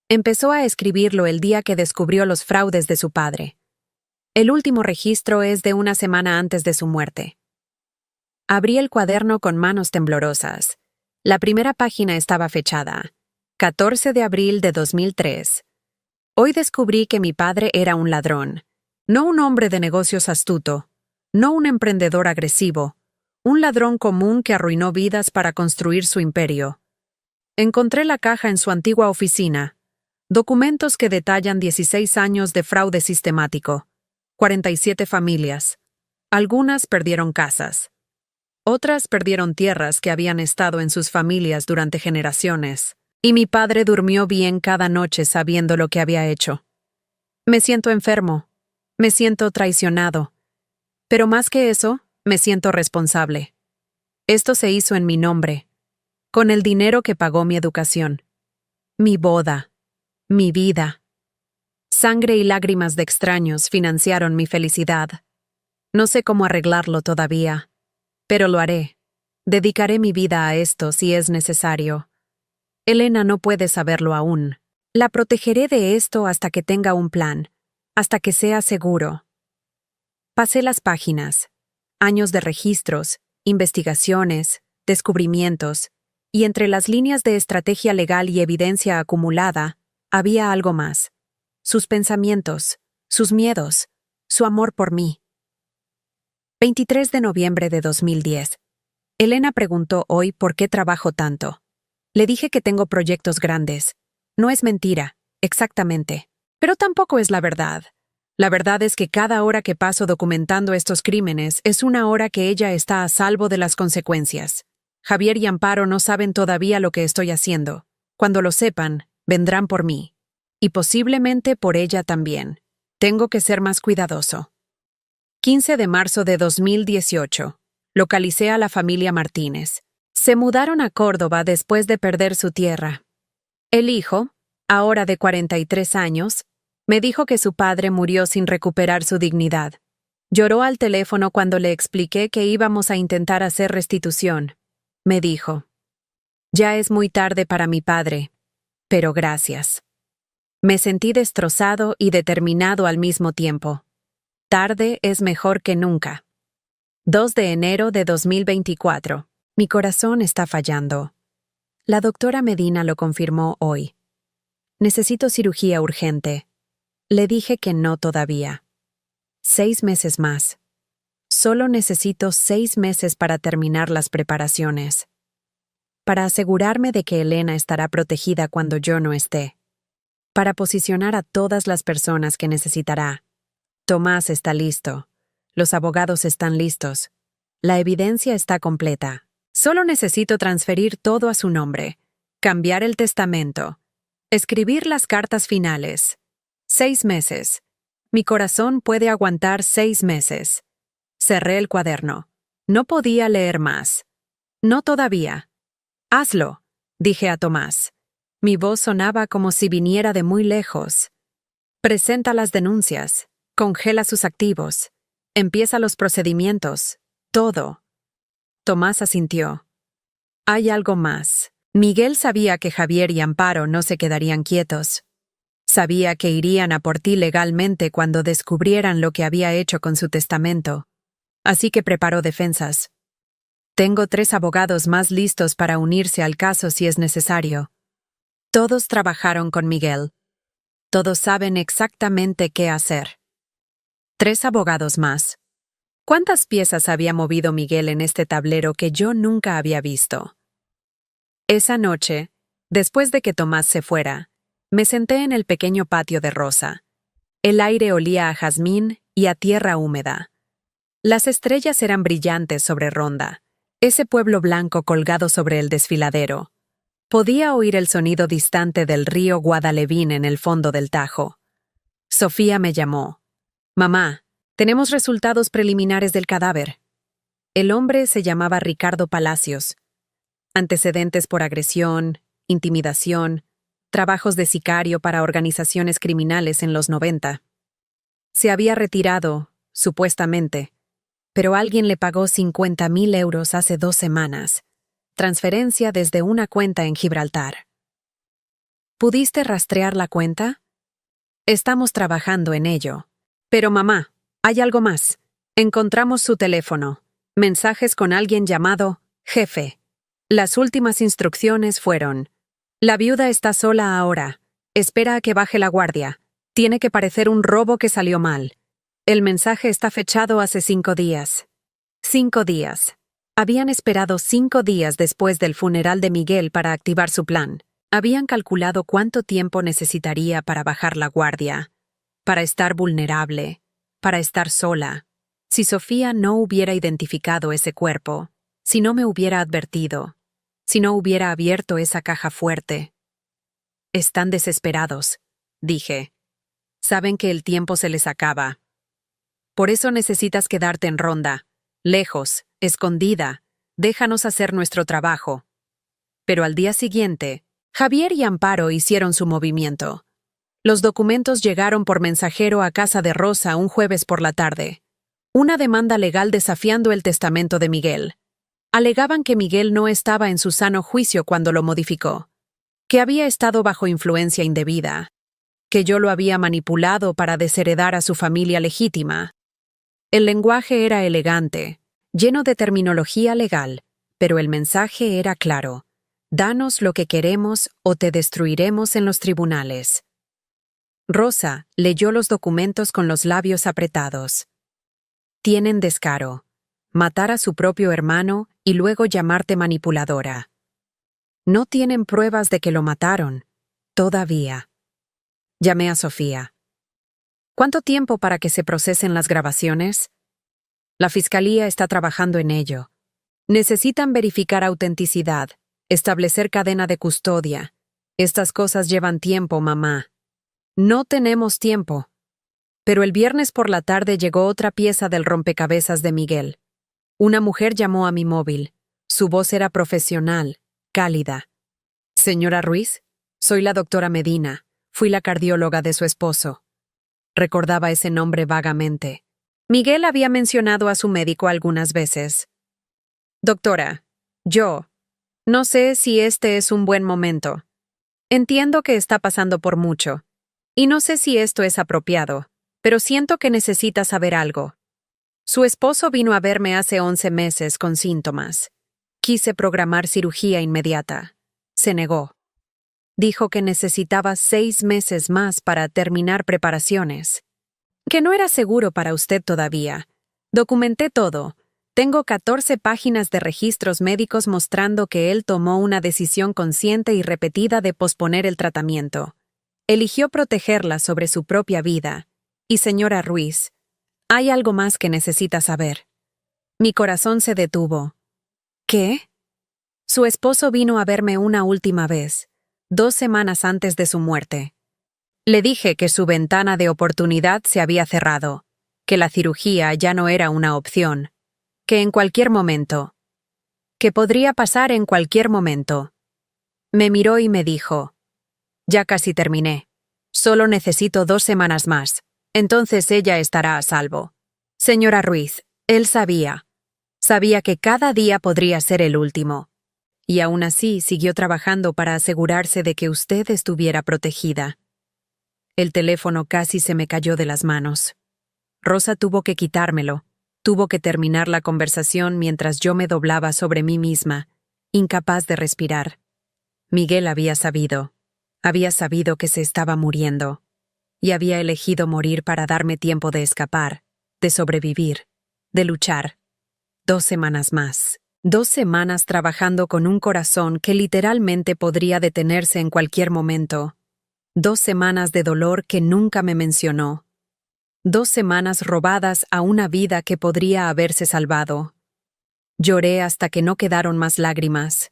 Empezó a escribirlo el día que descubrió los fraudes de su padre. El último registro es de una semana antes de su muerte. Abrí el cuaderno con manos temblorosas. La primera página estaba fechada, 14 de abril de 2003. Hoy descubrí que mi padre era un ladrón, no un hombre de negocios astuto, no un emprendedor agresivo, un ladrón común que arruinó vidas para construir su imperio. Encontré la caja en su antigua oficina, documentos que detallan 16 años de fraude sistemático, 47 familias. Algunas perdieron casas. Otras perdieron tierras que habían estado en sus familias durante generaciones, y mi padre durmió bien cada noche sabiendo lo que había hecho. Me siento enfermo, me siento traicionado. Pero más que eso, me siento responsable. Esto se hizo en mi nombre, con el dinero que pagó mi educación, mi boda, mi vida. Sangre y lágrimas de extraños financiaron mi felicidad. No sé cómo arreglarlo todavía, pero lo haré. Dedicaré mi vida a esto si es necesario. Elena no puede saberlo aún. La protegeré de esto hasta que tenga un plan, hasta que sea seguro. Pasé las páginas, años de registros, investigaciones, descubrimientos, y entre las líneas de estrategia legal y evidencia acumulada, había algo más. Sus pensamientos, sus miedos, su amor por mí. 23 de noviembre de 2010. Elena preguntó hoy por qué trabajo tanto. Le dije que tengo proyectos grandes. No es mentira, exactamente. Pero tampoco es la verdad. La verdad es que cada hora que paso documentando estos crímenes es una hora que ella está a salvo de las consecuencias. Javier y Amparo no saben todavía lo que estoy haciendo. Cuando lo sepan, vendrán por mí. Y posiblemente por ella también. Tengo que ser más cuidadoso. 15 de marzo de 2018. Localicé a la familia Martínez. Se mudaron a Córdoba después de perder su tierra. El hijo, ahora de 43 años, me dijo que su padre murió sin recuperar su dignidad. Lloró al teléfono cuando le expliqué que íbamos a intentar hacer restitución. Me dijo: «Ya es muy tarde para mi padre, pero gracias». Me sentí destrozado y determinado al mismo tiempo. Tarde es mejor que nunca. 2 de enero de 2024. Mi corazón está fallando. La doctora Medina lo confirmó hoy. Necesito cirugía urgente. Le dije que no todavía. 6 meses más. Solo necesito 6 meses para terminar las preparaciones. Para asegurarme de que Elena estará protegida cuando yo no esté. Para posicionar a todas las personas que necesitará. Tomás está listo. Los abogados están listos. La evidencia está completa. Solo necesito transferir todo a su nombre. Cambiar el testamento. Escribir las cartas finales. 6 meses. Mi corazón puede aguantar 6 meses. Cerré el cuaderno. No podía leer más. No todavía. Hazlo, dije a Tomás. Mi voz sonaba como si viniera de muy lejos. Presenta las denuncias. Congela sus activos. Empieza los procedimientos. Todo. Tomás asintió. Hay algo más. Miguel sabía que Javier y Amparo no se quedarían quietos. Sabía que irían a por ti legalmente cuando descubrieran lo que había hecho con su testamento. Así que preparó defensas. Tengo 3 abogados más listos para unirse al caso si es necesario. Todos trabajaron con Miguel. Todos saben exactamente qué hacer. 3 abogados más. ¿Cuántas piezas había movido Miguel en este tablero que yo nunca había visto? Esa noche, después de que Tomás se fuera, me senté en el pequeño patio de Rosa. El aire olía a jazmín y a tierra húmeda. Las estrellas eran brillantes sobre Ronda, ese pueblo blanco colgado sobre el desfiladero. Podía oír el sonido distante del río Guadalevín en el fondo del Tajo. Sofía me llamó. Mamá, tenemos resultados preliminares del cadáver. El hombre se llamaba Ricardo Palacios. Antecedentes por agresión, intimidación, trabajos de sicario para organizaciones criminales en los 90. Se había retirado, supuestamente, pero alguien le pagó 50.000 euros hace 2 semanas. Transferencia desde una cuenta en Gibraltar. ¿Pudiste rastrear la cuenta? Estamos trabajando en ello. Pero mamá, hay algo más. Encontramos su teléfono. Mensajes con alguien llamado Jefe. Las últimas instrucciones fueron: la viuda está sola ahora. Espera a que baje la guardia. Tiene que parecer un robo que salió mal. El mensaje está fechado hace 5 días. 5 días. Habían esperado 5 días después del funeral de Miguel para activar su plan. Habían calculado cuánto tiempo necesitaría para bajar la guardia, para estar vulnerable, para estar sola. Si Sofía no hubiera identificado ese cuerpo, si no me hubiera advertido, si no hubiera abierto esa caja fuerte. Están desesperados, dije. Saben que el tiempo se les acaba. Por eso necesitas quedarte en Ronda, lejos, escondida. Déjanos hacer nuestro trabajo. Pero al día siguiente, Javier y Amparo hicieron su movimiento. Los documentos llegaron por mensajero a casa de Rosa un jueves por la tarde. Una demanda legal desafiando el testamento de Miguel. Alegaban que Miguel no estaba en su sano juicio cuando lo modificó, que había estado bajo influencia indebida, que yo lo había manipulado para desheredar a su familia legítima. El lenguaje era elegante, lleno de terminología legal, pero el mensaje era claro: danos lo que queremos o te destruiremos en los tribunales. Rosa leyó los documentos con los labios apretados. Tienen descaro. Matar a su propio hermano y luego llamarte manipuladora. No tienen pruebas de que lo mataron, todavía. Llamé a Sofía. ¿Cuánto tiempo para que se procesen las grabaciones? La fiscalía está trabajando en ello. Necesitan verificar autenticidad, establecer cadena de custodia. Estas cosas llevan tiempo, mamá. No tenemos tiempo. Pero el viernes por la tarde llegó otra pieza del rompecabezas de Miguel. Una mujer llamó a mi móvil. Su voz era profesional, cálida. Señora Ruiz, soy la doctora Medina. Fui la cardióloga de su esposo. Recordaba ese nombre vagamente. Miguel había mencionado a su médico algunas veces. Doctora, no sé si este es un buen momento. Entiendo que está pasando por mucho. Y no sé si esto es apropiado, pero siento que necesita saber algo. Su esposo vino a verme hace 11 meses con síntomas. Quise programar cirugía inmediata. Se negó. Dijo que necesitaba 6 meses más para terminar preparaciones. Que no era seguro para usted todavía. Documenté todo. Tengo 14 páginas de registros médicos mostrando que él tomó una decisión consciente y repetida de posponer el tratamiento. Eligió protegerla sobre su propia vida. Y señora Ruiz, hay algo más que necesita saber. Mi corazón se detuvo. ¿Qué? Su esposo vino a verme una última vez, 2 semanas antes de su muerte. Le dije que su ventana de oportunidad se había cerrado, que la cirugía ya no era una opción, que en cualquier momento, que podría pasar en cualquier momento. Me miró y me dijo, ya casi terminé. Solo necesito 2 semanas más. Entonces ella estará a salvo. Señora Ruiz, él sabía. Sabía que cada día podría ser el último. Y aún así siguió trabajando para asegurarse de que usted estuviera protegida. El teléfono casi se me cayó de las manos. Rosa tuvo que quitármelo. Tuvo que terminar la conversación mientras yo me doblaba sobre mí misma, incapaz de respirar. Miguel había sabido. Había sabido que se estaba muriendo. Y había elegido morir para darme tiempo de escapar, de sobrevivir, de luchar. 2 semanas más. 2 semanas trabajando con un corazón que literalmente podría detenerse en cualquier momento. 2 semanas de dolor que nunca me mencionó. 2 semanas robadas a una vida que podría haberse salvado. Lloré hasta que no quedaron más lágrimas.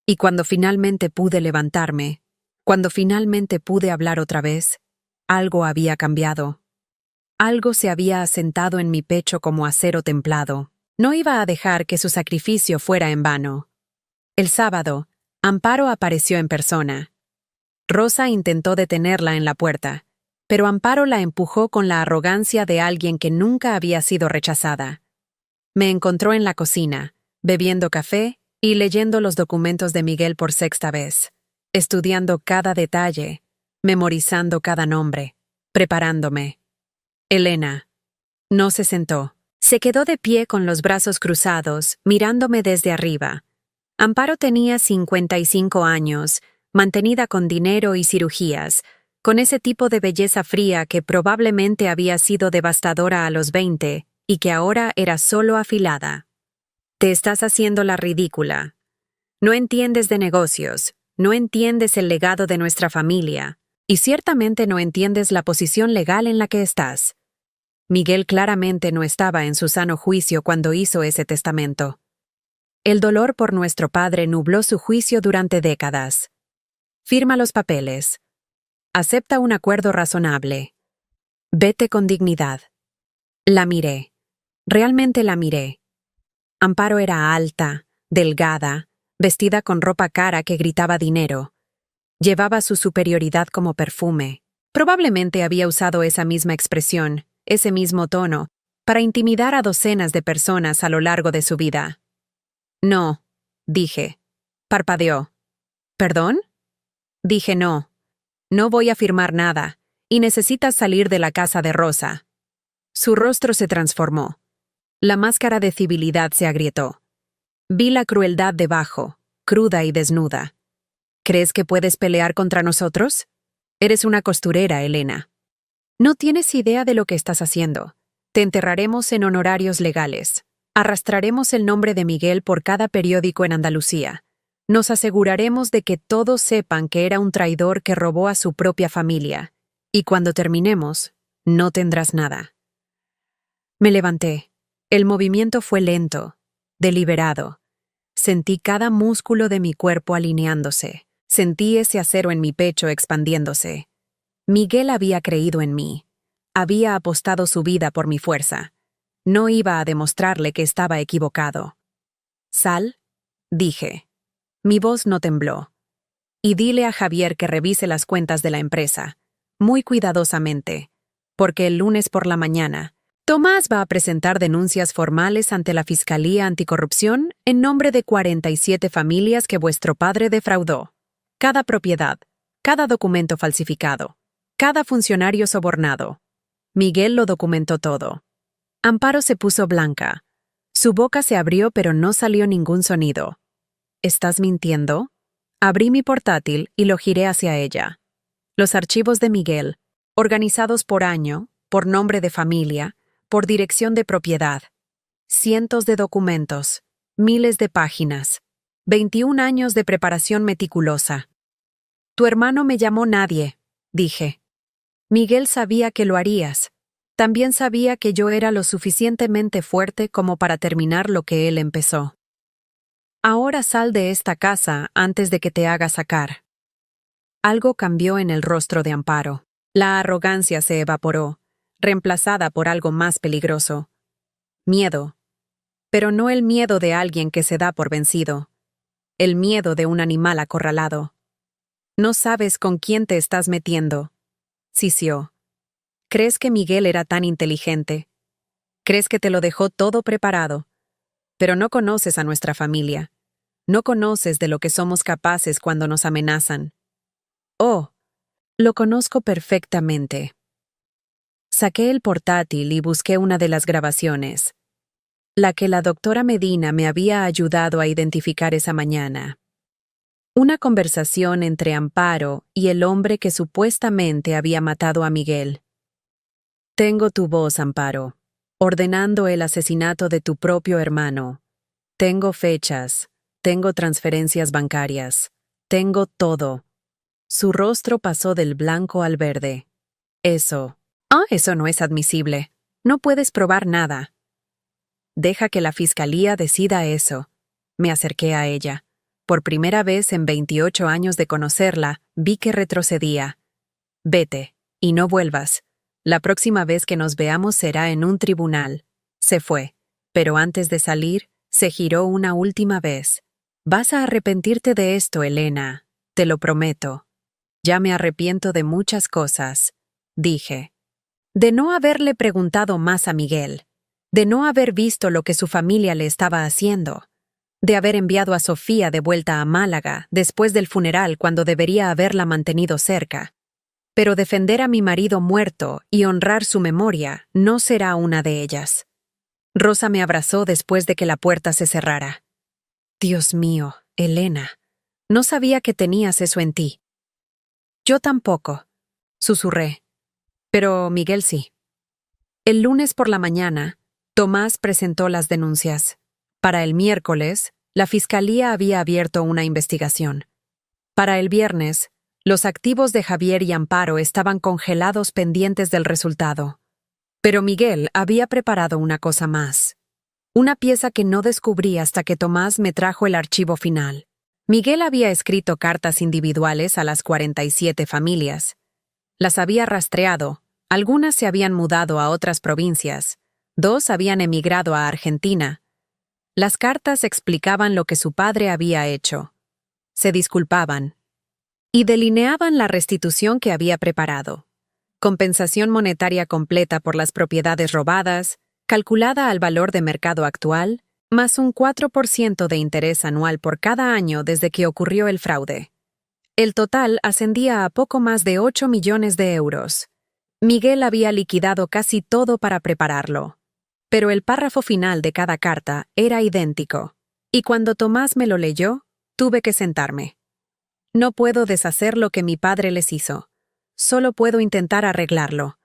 Y cuando finalmente pude levantarme, cuando finalmente pude hablar otra vez, algo había cambiado. Algo se había asentado en mi pecho como acero templado. No iba a dejar que su sacrificio fuera en vano. El sábado, Amparo apareció en persona. Rosa intentó detenerla en la puerta, pero Amparo la empujó con la arrogancia de alguien que nunca había sido rechazada. Me encontró en la cocina, bebiendo café y leyendo los documentos de Miguel por 6ª vez, estudiando cada detalle, memorizando cada nombre, preparándome. Elena. No se sentó. Se quedó de pie con los brazos cruzados, mirándome desde arriba. Amparo tenía 55 años, mantenida con dinero y cirugías, con ese tipo de belleza fría que probablemente había sido devastadora a los 20 y que ahora era solo afilada. Te estás haciendo la ridícula. No entiendes de negocios, no entiendes el legado de nuestra familia, y ciertamente no entiendes la posición legal en la que estás. Miguel claramente no estaba en su sano juicio cuando hizo ese testamento. El dolor por nuestro padre nubló su juicio durante décadas. Firma los papeles. Acepta un acuerdo razonable. Vete con dignidad. La miré. Realmente la miré. Amparo era alta, delgada, vestida con ropa cara que gritaba dinero. Llevaba su superioridad como perfume. Probablemente había usado esa misma expresión, ese mismo tono, para intimidar a docenas de personas a lo largo de su vida. No, dije. Parpadeó. ¿Perdón? Dije no. No voy a firmar nada, y necesitas salir de la casa de Rosa. Su rostro se transformó. La máscara de civilidad se agrietó. Vi la crueldad debajo, cruda y desnuda. ¿Crees que puedes pelear contra nosotros? Eres una costurera, Elena. No tienes idea de lo que estás haciendo. Te enterraremos en honorarios legales. Arrastraremos el nombre de Miguel por cada periódico en Andalucía. Nos aseguraremos de que todos sepan que era un traidor que robó a su propia familia. Y cuando terminemos, no tendrás nada. Me levanté. El movimiento fue lento, deliberado. Sentí cada músculo de mi cuerpo alineándose. Sentí ese acero en mi pecho expandiéndose. Miguel había creído en mí. Había apostado su vida por mi fuerza. No iba a demostrarle que estaba equivocado. «Sal», dije. Mi voz no tembló. «Y dile a Javier que revise las cuentas de la empresa, muy cuidadosamente, porque el lunes por la mañana, Tomás va a presentar denuncias formales ante la Fiscalía Anticorrupción en nombre de 47 familias que vuestro padre defraudó. Cada propiedad, cada documento falsificado, cada funcionario sobornado. Miguel lo documentó todo». Amparo se puso blanca. Su boca se abrió pero no salió ningún sonido. ¿Estás mintiendo? Abrí mi portátil y lo giré hacia ella. Los archivos de Miguel, organizados por año, por nombre de familia, por dirección de propiedad. Cientos de documentos, miles de páginas, 21 años de preparación meticulosa. Tu hermano me llamó nadie, dije. Miguel sabía que lo harías. También sabía que yo era lo suficientemente fuerte como para terminar lo que él empezó. Ahora sal de esta casa antes de que te haga sacar. Algo cambió en el rostro de Amparo. La arrogancia se evaporó, reemplazada por algo más peligroso. Miedo. Pero no el miedo de alguien que se da por vencido. El miedo de un animal acorralado. No sabes con quién te estás metiendo. Sisió. ¿Crees que Miguel era tan inteligente? ¿Crees que te lo dejó todo preparado? Pero no conoces a nuestra familia. No conoces de lo que somos capaces cuando nos amenazan. Oh, lo conozco perfectamente. Saqué el portátil y busqué una de las grabaciones, la que la doctora Medina me había ayudado a identificar esa mañana. Una conversación entre Amparo y el hombre que supuestamente había matado a Miguel. Tengo tu voz, Amparo, ordenando el asesinato de tu propio hermano. Tengo fechas, tengo transferencias bancarias, tengo todo. Su rostro pasó del blanco al verde. Eso no es admisible. No puedes probar nada. Deja que la fiscalía decida eso. Me acerqué a ella. Por primera vez en 28 años de conocerla, vi que retrocedía. Vete, y no vuelvas. La próxima vez que nos veamos será en un tribunal. Se fue, pero antes de salir, se giró una última vez. Vas a arrepentirte de esto, Elena, te lo prometo. Ya me arrepiento de muchas cosas, dije. De no haberle preguntado más a Miguel, de no haber visto lo que su familia le estaba haciendo, de haber enviado a Sofía de vuelta a Málaga después del funeral cuando debería haberla mantenido cerca. Pero defender a mi marido muerto y honrar su memoria no será una de ellas. Rosa me abrazó después de que la puerta se cerrara. Dios mío, Elena, no sabía que tenías eso en ti. Yo tampoco, susurré. Pero Miguel sí. El lunes por la mañana, Tomás presentó las denuncias. Para el miércoles, la fiscalía había abierto una investigación. Para el viernes, los activos de Javier y Amparo estaban congelados pendientes del resultado. Pero Miguel había preparado una cosa más. Una pieza que no descubrí hasta que Tomás me trajo el archivo final. Miguel había escrito cartas individuales a las 47 familias. Las había rastreado, algunas se habían mudado a otras provincias, 2 habían emigrado a Argentina. Las cartas explicaban lo que su padre había hecho. Se disculpaban. Y delineaban la restitución que había preparado. Compensación monetaria completa por las propiedades robadas, calculada al valor de mercado actual, más un 4% de interés anual por cada año desde que ocurrió el fraude. El total ascendía a poco más de 8 millones de euros. Miguel había liquidado casi todo para prepararlo. Pero el párrafo final de cada carta era idéntico, y cuando Tomás me lo leyó, tuve que sentarme. No puedo deshacer lo que mi padre les hizo. Solo puedo intentar arreglarlo.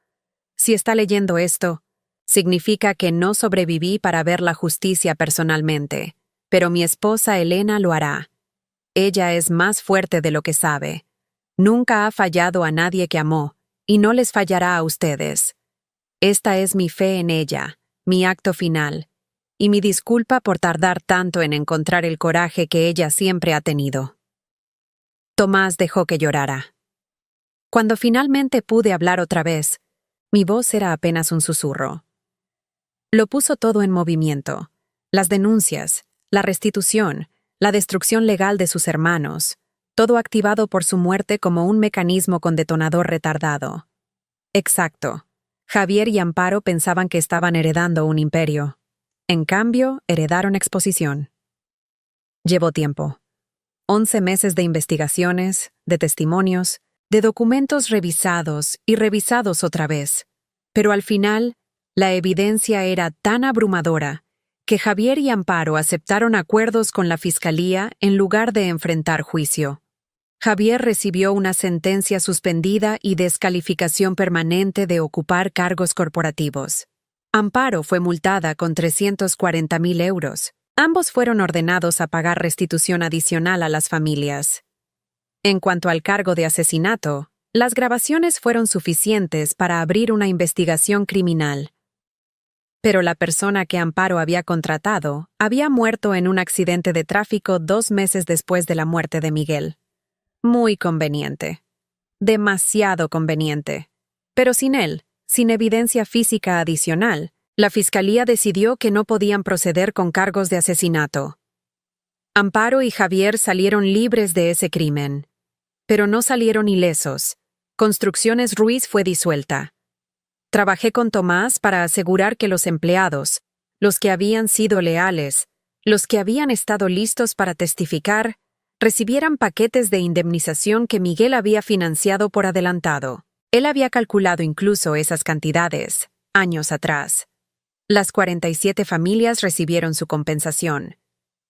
Si está leyendo esto, significa que no sobreviví para ver la justicia personalmente, pero mi esposa Elena lo hará. Ella es más fuerte de lo que sabe. Nunca ha fallado a nadie que amó, y no les fallará a ustedes. Esta es mi fe en ella, mi acto final, y mi disculpa por tardar tanto en encontrar el coraje que ella siempre ha tenido. Tomás dejó que llorara. Cuando finalmente pude hablar otra vez, mi voz era apenas un susurro. Lo puso todo en movimiento. Las denuncias, la restitución, la destrucción legal de sus hermanos, todo activado por su muerte como un mecanismo con detonador retardado. Exacto. Javier y Amparo pensaban que estaban heredando un imperio. En cambio, heredaron exposición. Llevó tiempo. 11 meses de investigaciones, de testimonios, de documentos revisados y revisados otra vez. Pero al final, la evidencia era tan abrumadora que Javier y Amparo aceptaron acuerdos con la fiscalía en lugar de enfrentar juicio. Javier recibió una sentencia suspendida y descalificación permanente de ocupar cargos corporativos. Amparo fue multada con 340.000 euros. Ambos fueron ordenados a pagar restitución adicional a las familias. En cuanto al cargo de asesinato, las grabaciones fueron suficientes para abrir una investigación criminal. Pero la persona que Amparo había contratado había muerto en un accidente de tráfico 2 meses después de la muerte de Miguel. Muy conveniente. Demasiado conveniente. Pero sin él, sin evidencia física adicional, la fiscalía decidió que no podían proceder con cargos de asesinato. Amparo y Javier salieron libres de ese crimen. Pero no salieron ilesos. Construcciones Ruiz fue disuelta. Trabajé con Tomás para asegurar que los empleados, los que habían sido leales, los que habían estado listos para testificar, recibieran paquetes de indemnización que Miguel había financiado por adelantado. Él había calculado incluso esas cantidades, años atrás. Las 47 familias recibieron su compensación.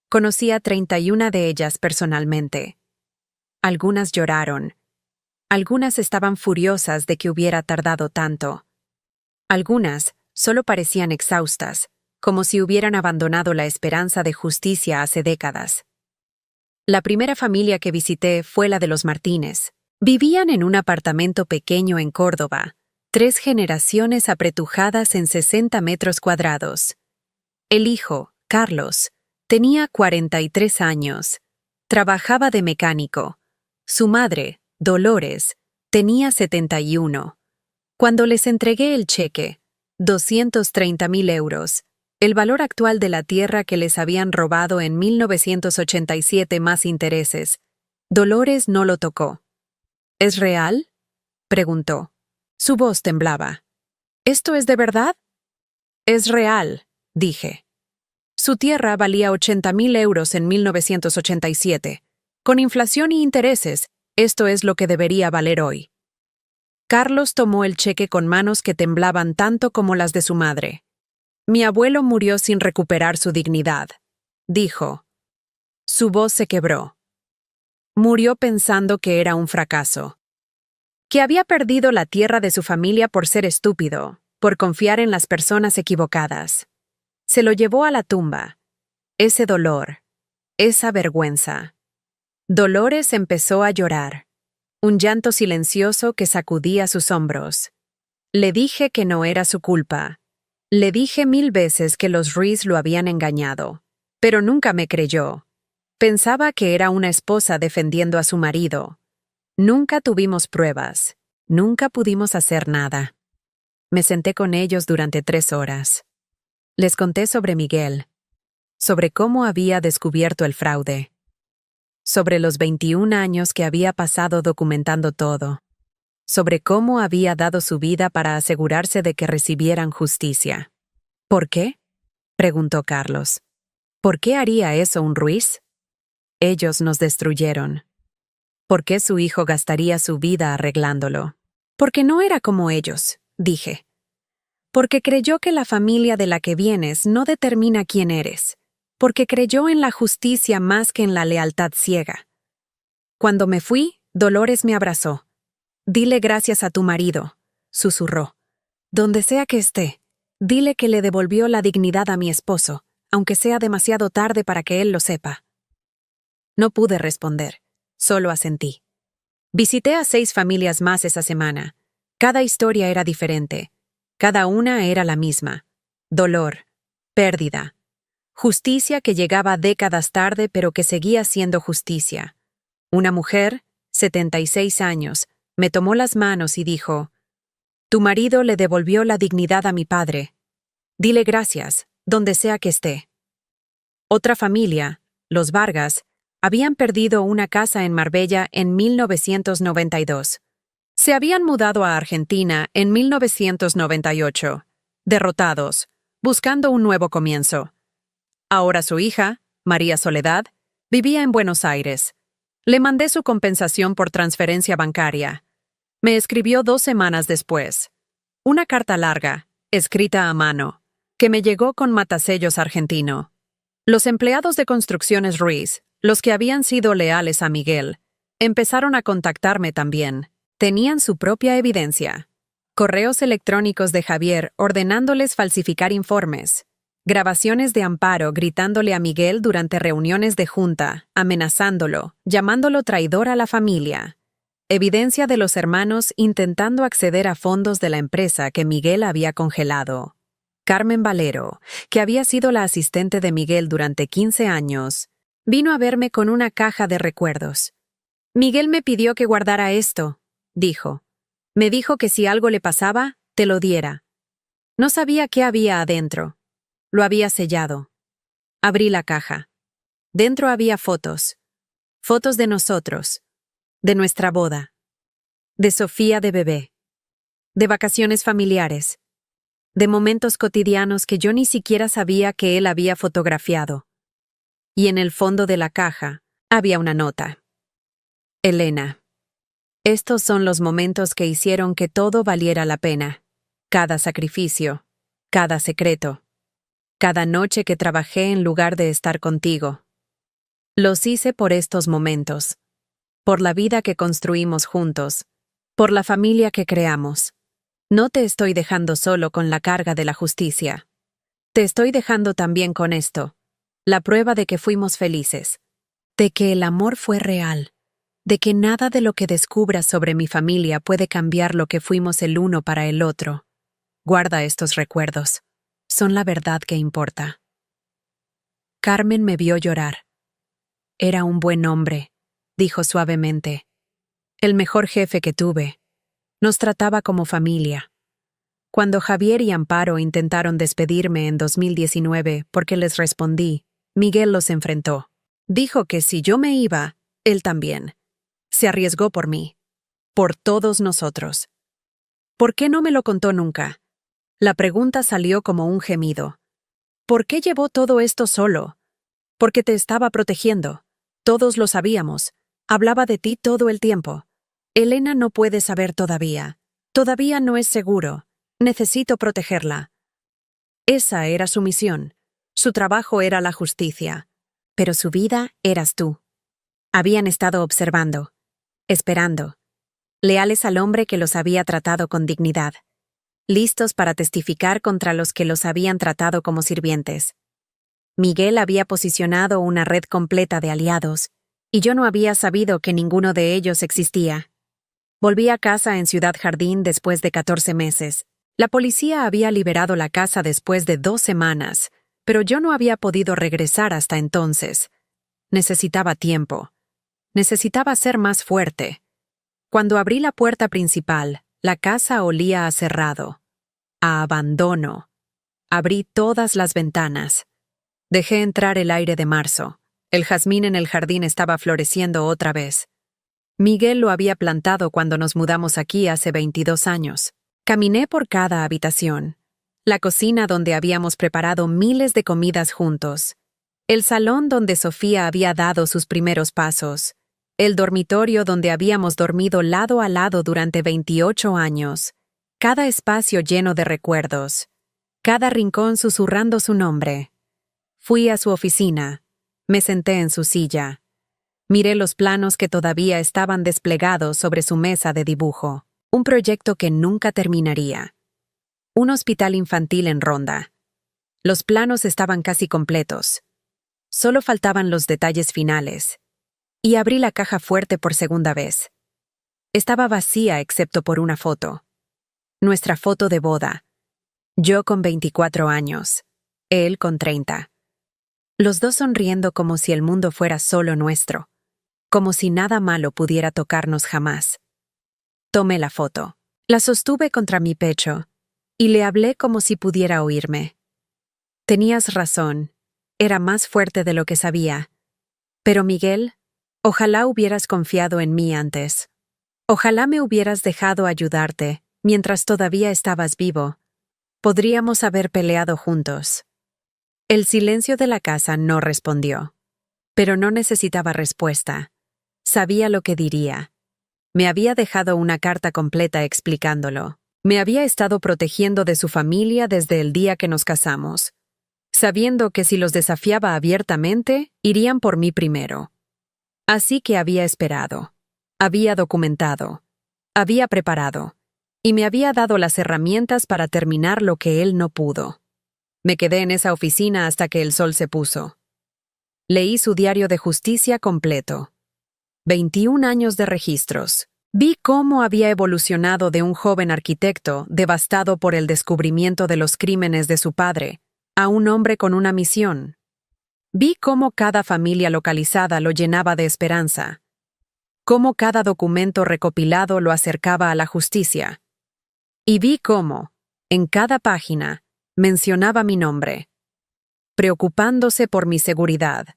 Conocí a 31 de ellas personalmente. Algunas lloraron. Algunas estaban furiosas de que hubiera tardado tanto. Algunas solo parecían exhaustas, como si hubieran abandonado la esperanza de justicia hace décadas. La primera familia que visité fue la de los Martínez. Vivían en un apartamento pequeño en Córdoba, 3 generaciones apretujadas en 60 metros cuadrados. El hijo, Carlos, tenía 43 años. Trabajaba de mecánico. Su madre, Dolores, tenía 71. Cuando les entregué el cheque, 230.000 euros, el valor actual de la tierra que les habían robado en 1987 más intereses, Dolores no lo tocó. ¿Es real?, preguntó. Su voz temblaba. ¿Esto es de verdad? Es real, dije. Su tierra valía 80.000 euros en 1987. Con inflación y intereses, esto es lo que debería valer hoy. Carlos tomó el cheque con manos que temblaban tanto como las de su madre. Mi abuelo murió sin recuperar su dignidad, dijo. Su voz se quebró. Murió pensando que era un fracaso. Que había perdido la tierra de su familia por ser estúpido, por confiar en las personas equivocadas. Se lo llevó a la tumba. Ese dolor, esa vergüenza. Dolores empezó a llorar. Un llanto silencioso que sacudía sus hombros. Le dije que no era su culpa. Le dije 1000 veces que los Ruiz lo habían engañado, pero nunca me creyó. Pensaba que era una esposa defendiendo a su marido. Nunca tuvimos pruebas. Nunca pudimos hacer nada. Me senté con ellos durante 3 horas. Les conté sobre Miguel, sobre cómo había descubierto el fraude, sobre los 21 años que había pasado documentando todo, sobre cómo había dado su vida para asegurarse de que recibieran justicia. ¿Por qué?, preguntó Carlos. ¿Por qué haría eso un Ruiz? Ellos nos destruyeron. ¿Por qué su hijo gastaría su vida arreglándolo? Porque no era como ellos, dije. Porque creyó que la familia de la que vienes no determina quién eres. Porque creyó en la justicia más que en la lealtad ciega. Cuando me fui, Dolores me abrazó. Dile gracias a tu marido, susurró. Donde sea que esté, dile que le devolvió la dignidad a mi esposo, aunque sea demasiado tarde para que él lo sepa. No pude responder, solo asentí. Visité a 6 familias más esa semana. Cada historia era diferente. Cada una era la misma. Dolor, pérdida. Justicia que llegaba décadas tarde pero que seguía siendo justicia. Una mujer, 76 años, me tomó las manos y dijo, «Tu marido le devolvió la dignidad a mi padre. Dile gracias, donde sea que esté». Otra familia, los Vargas, habían perdido una casa en Marbella en 1992. Se habían mudado a Argentina en 1998, derrotados, buscando un nuevo comienzo. Ahora su hija, María Soledad, vivía en Buenos Aires. Le mandé su compensación por transferencia bancaria. Me escribió 2 semanas después. Una carta larga, escrita a mano. que me llegó con matasellos argentino. Los empleados de Construcciones Ruiz, los que habían sido leales a Miguel, empezaron a contactarme también. Tenían su propia evidencia. Correos electrónicos de Javier ordenándoles falsificar informes. Grabaciones de Amparo gritándole a Miguel durante reuniones de junta, amenazándolo, llamándolo traidor a la familia. Evidencia de los hermanos intentando acceder a fondos de la empresa que Miguel había congelado. Carmen Valero, que había sido la asistente de Miguel durante 15 años, vino a verme con una caja de recuerdos. Miguel me pidió que guardara esto, dijo. Me dijo que si algo le pasaba, te lo diera. No sabía qué había adentro. Lo había sellado. Abrí la caja. Dentro había fotos. Fotos de nosotros. De nuestra boda. De Sofía de bebé. De vacaciones familiares. De momentos cotidianos que yo ni siquiera sabía que él había fotografiado. Y en el fondo de la caja había una nota. Elena. Estos son los momentos que hicieron que todo valiera la pena. Cada sacrificio. Cada secreto. Cada noche que trabajé en lugar de estar contigo. Los hice por estos momentos. Por la vida que construimos juntos. Por la familia que creamos. No te estoy dejando solo con la carga de la justicia. Te estoy dejando también con esto. La prueba de que fuimos felices. De que el amor fue real. De que nada de lo que descubras sobre mi familia puede cambiar lo que fuimos el uno para el otro. Guarda estos recuerdos. Son la verdad que importa. Carmen me vio llorar. Era un buen hombre, dijo suavemente. El mejor jefe que tuve. Nos trataba como familia. Cuando Javier y Amparo intentaron despedirme en 2019 porque les respondí, Miguel los enfrentó. Dijo que si yo me iba, él también. Se arriesgó por mí. Por todos nosotros. ¿Por qué no me lo contó nunca? La pregunta salió como un gemido. ¿Por qué llevó todo esto solo? Porque te estaba protegiendo. Todos lo sabíamos. Hablaba de ti todo el tiempo. Elena no puede saber todavía. Todavía no es seguro. Necesito protegerla. Esa era su misión. Su trabajo era la justicia. Pero su vida eras tú. Habían estado observando. Esperando. Leales al hombre que los había tratado con dignidad. Listos para testificar contra los que los habían tratado como sirvientes. Miguel había posicionado una red completa de aliados, y yo no había sabido que ninguno de ellos existía. Volví a casa en Ciudad Jardín después de 14 meses. La policía había liberado la casa después de 2 semanas, pero yo no había podido regresar hasta entonces. Necesitaba tiempo. Necesitaba ser más fuerte. Cuando abrí la puerta principal, la casa olía a cerrado, a abandono. Abrí todas las ventanas. Dejé entrar el aire de marzo. El jazmín en el jardín estaba floreciendo otra vez. Miguel lo había plantado cuando nos mudamos aquí hace 22 años. Caminé por cada habitación. La cocina donde habíamos preparado miles de comidas juntos. El salón donde Sofía había dado sus primeros pasos. El dormitorio donde habíamos dormido lado a lado durante 28 años. Cada espacio lleno de recuerdos. Cada rincón susurrando su nombre. Fui a su oficina. Me senté en su silla. Miré los planos que todavía estaban desplegados sobre su mesa de dibujo. Un proyecto que nunca terminaría. Un hospital infantil en Ronda. Los planos estaban casi completos. Solo faltaban los detalles finales. Y abrí la caja fuerte por segunda vez. Estaba vacía excepto por una foto. Nuestra foto de boda. Yo con 24 años. Él con 30. Los dos sonriendo como si el mundo fuera solo nuestro. Como si nada malo pudiera tocarnos jamás. Tomé la foto. La sostuve contra mi pecho. Y le hablé como si pudiera oírme. Tenías razón. Era más fuerte de lo que sabía. Pero Miguel, ojalá hubieras confiado en mí antes. Ojalá me hubieras dejado ayudarte, mientras todavía estabas vivo. Podríamos haber peleado juntos. El silencio de la casa no respondió. Pero no necesitaba respuesta. Sabía lo que diría. Me había dejado una carta completa explicándolo. Me había estado protegiendo de su familia desde el día que nos casamos, sabiendo que si los desafiaba abiertamente, irían por mí primero. Así que había esperado, había documentado, había preparado, y me había dado las herramientas para terminar lo que él no pudo. Me quedé en esa oficina hasta que el sol se puso. Leí su diario de justicia completo. 21 años de registros. Vi cómo había evolucionado de un joven arquitecto devastado por el descubrimiento de los crímenes de su padre a un hombre con una misión. Vi cómo cada familia localizada lo llenaba de esperanza, cómo cada documento recopilado lo acercaba a la justicia. Y vi cómo, en cada página, mencionaba mi nombre, preocupándose por mi seguridad,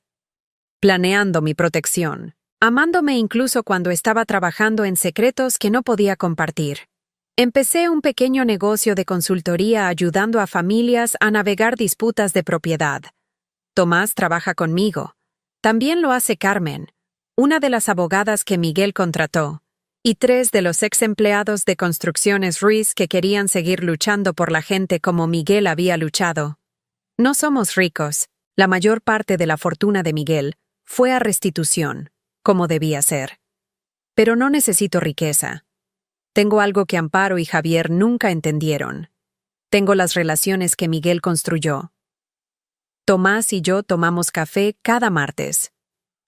planeando mi protección, amándome incluso cuando estaba trabajando en secretos que no podía compartir. Empecé un pequeño negocio de consultoría ayudando a familias a navegar disputas de propiedad. Tomás trabaja conmigo. También lo hace Carmen, una de las abogadas que Miguel contrató, y 3 de los ex empleados de Construcciones Ruiz que querían seguir luchando por la gente como Miguel había luchado. No somos ricos. La mayor parte de la fortuna de Miguel fue a restitución, como debía ser. Pero no necesito riqueza. Tengo algo que Amparo y Javier nunca entendieron. Tengo las relaciones que Miguel construyó. Tomás y yo tomamos café cada martes.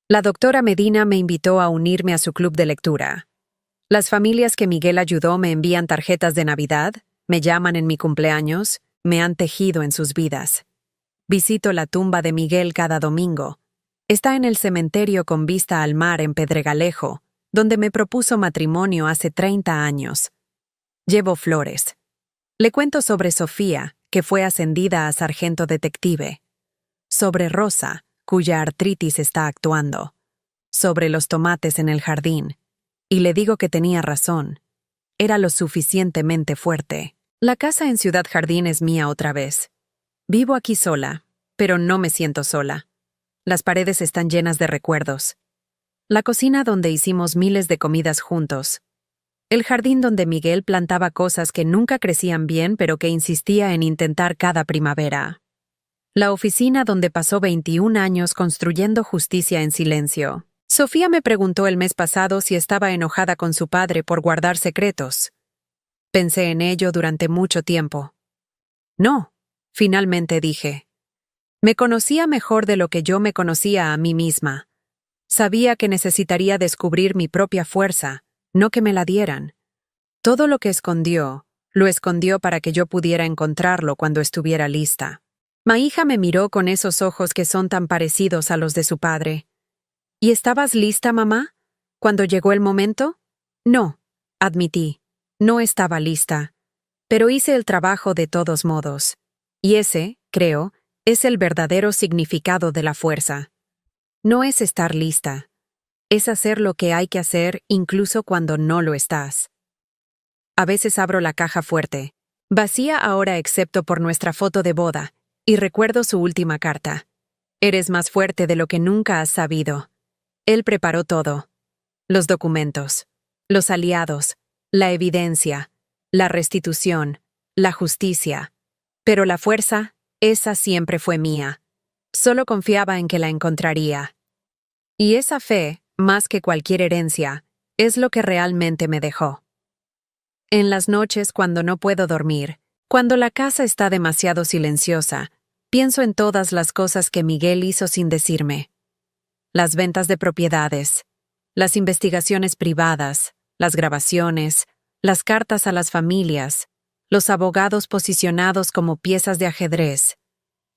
La doctora Medina me invitó a unirme a su club de lectura. Las familias que Miguel ayudó me envían tarjetas de Navidad, me llaman en mi cumpleaños, me han tejido en sus vidas. Visito la tumba de Miguel cada domingo. Está en el cementerio con vista al mar en Pedregalejo, donde me propuso matrimonio hace 30 años. Llevo flores. Le cuento sobre Sofía, que fue ascendida a sargento detective. Sobre Rosa, cuya artritis está actuando. Sobre los tomates en el jardín. Y le digo que tenía razón. Era lo suficientemente fuerte. La casa en Ciudad Jardín es mía otra vez. Vivo aquí sola, pero no me siento sola. Las paredes están llenas de recuerdos. La cocina donde hicimos miles de comidas juntos. El jardín donde Miguel plantaba cosas que nunca crecían bien pero que insistía en intentar cada primavera. La oficina donde pasó 21 años construyendo justicia en silencio. Sofía me preguntó el mes pasado si estaba enojada con su padre por guardar secretos. Pensé en ello durante mucho tiempo. No, finalmente dije. Me conocía mejor de lo que yo me conocía a mí misma. Sabía que necesitaría descubrir mi propia fuerza, no que me la dieran. Todo lo que escondió, lo escondió para que yo pudiera encontrarlo cuando estuviera lista. Mi hija me miró con esos ojos que son tan parecidos a los de su padre. ¿Y estabas lista, mamá? ¿Cuando llegó el momento? No, admití. No estaba lista. Pero hice el trabajo de todos modos. Y ese, creo, es el verdadero significado de la fuerza. No es estar lista. Es hacer lo que hay que hacer incluso cuando no lo estás. A veces abro la caja fuerte, vacía ahora excepto por nuestra foto de boda, y recuerdo su última carta. Eres más fuerte de lo que nunca has sabido. Él preparó todo. Los documentos, los aliados, la evidencia, la restitución, la justicia. Pero la fuerza, esa siempre fue mía. Solo confiaba en que la encontraría. Y esa fe, más que cualquier herencia, es lo que realmente me dejó. En las noches cuando no puedo dormir, cuando la casa está demasiado silenciosa, pienso en todas las cosas que Miguel hizo sin decirme. Las ventas de propiedades, las investigaciones privadas, las grabaciones, las cartas a las familias, los abogados posicionados como piezas de ajedrez,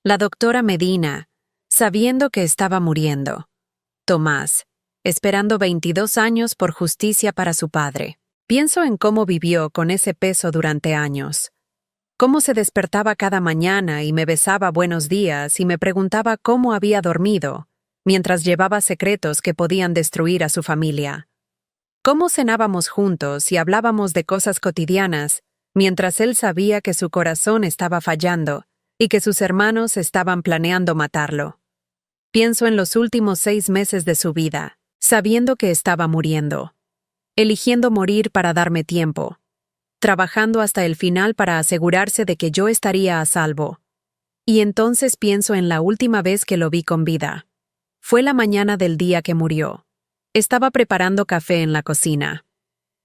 la doctora Medina, sabiendo que estaba muriendo, Tomás, esperando 22 años por justicia para su padre. Pienso en cómo vivió con ese peso durante años, cómo se despertaba cada mañana y me besaba buenos días y me preguntaba cómo había dormido, mientras llevaba secretos que podían destruir a su familia. Cómo cenábamos juntos y hablábamos de cosas cotidianas, mientras él sabía que su corazón estaba fallando y que sus hermanos estaban planeando matarlo. Pienso en los últimos 6 meses de su vida, sabiendo que estaba muriendo, eligiendo morir para darme tiempo, trabajando hasta el final para asegurarse de que yo estaría a salvo. Y entonces pienso en la última vez que lo vi con vida. Fue la mañana del día que murió. Estaba preparando café en la cocina.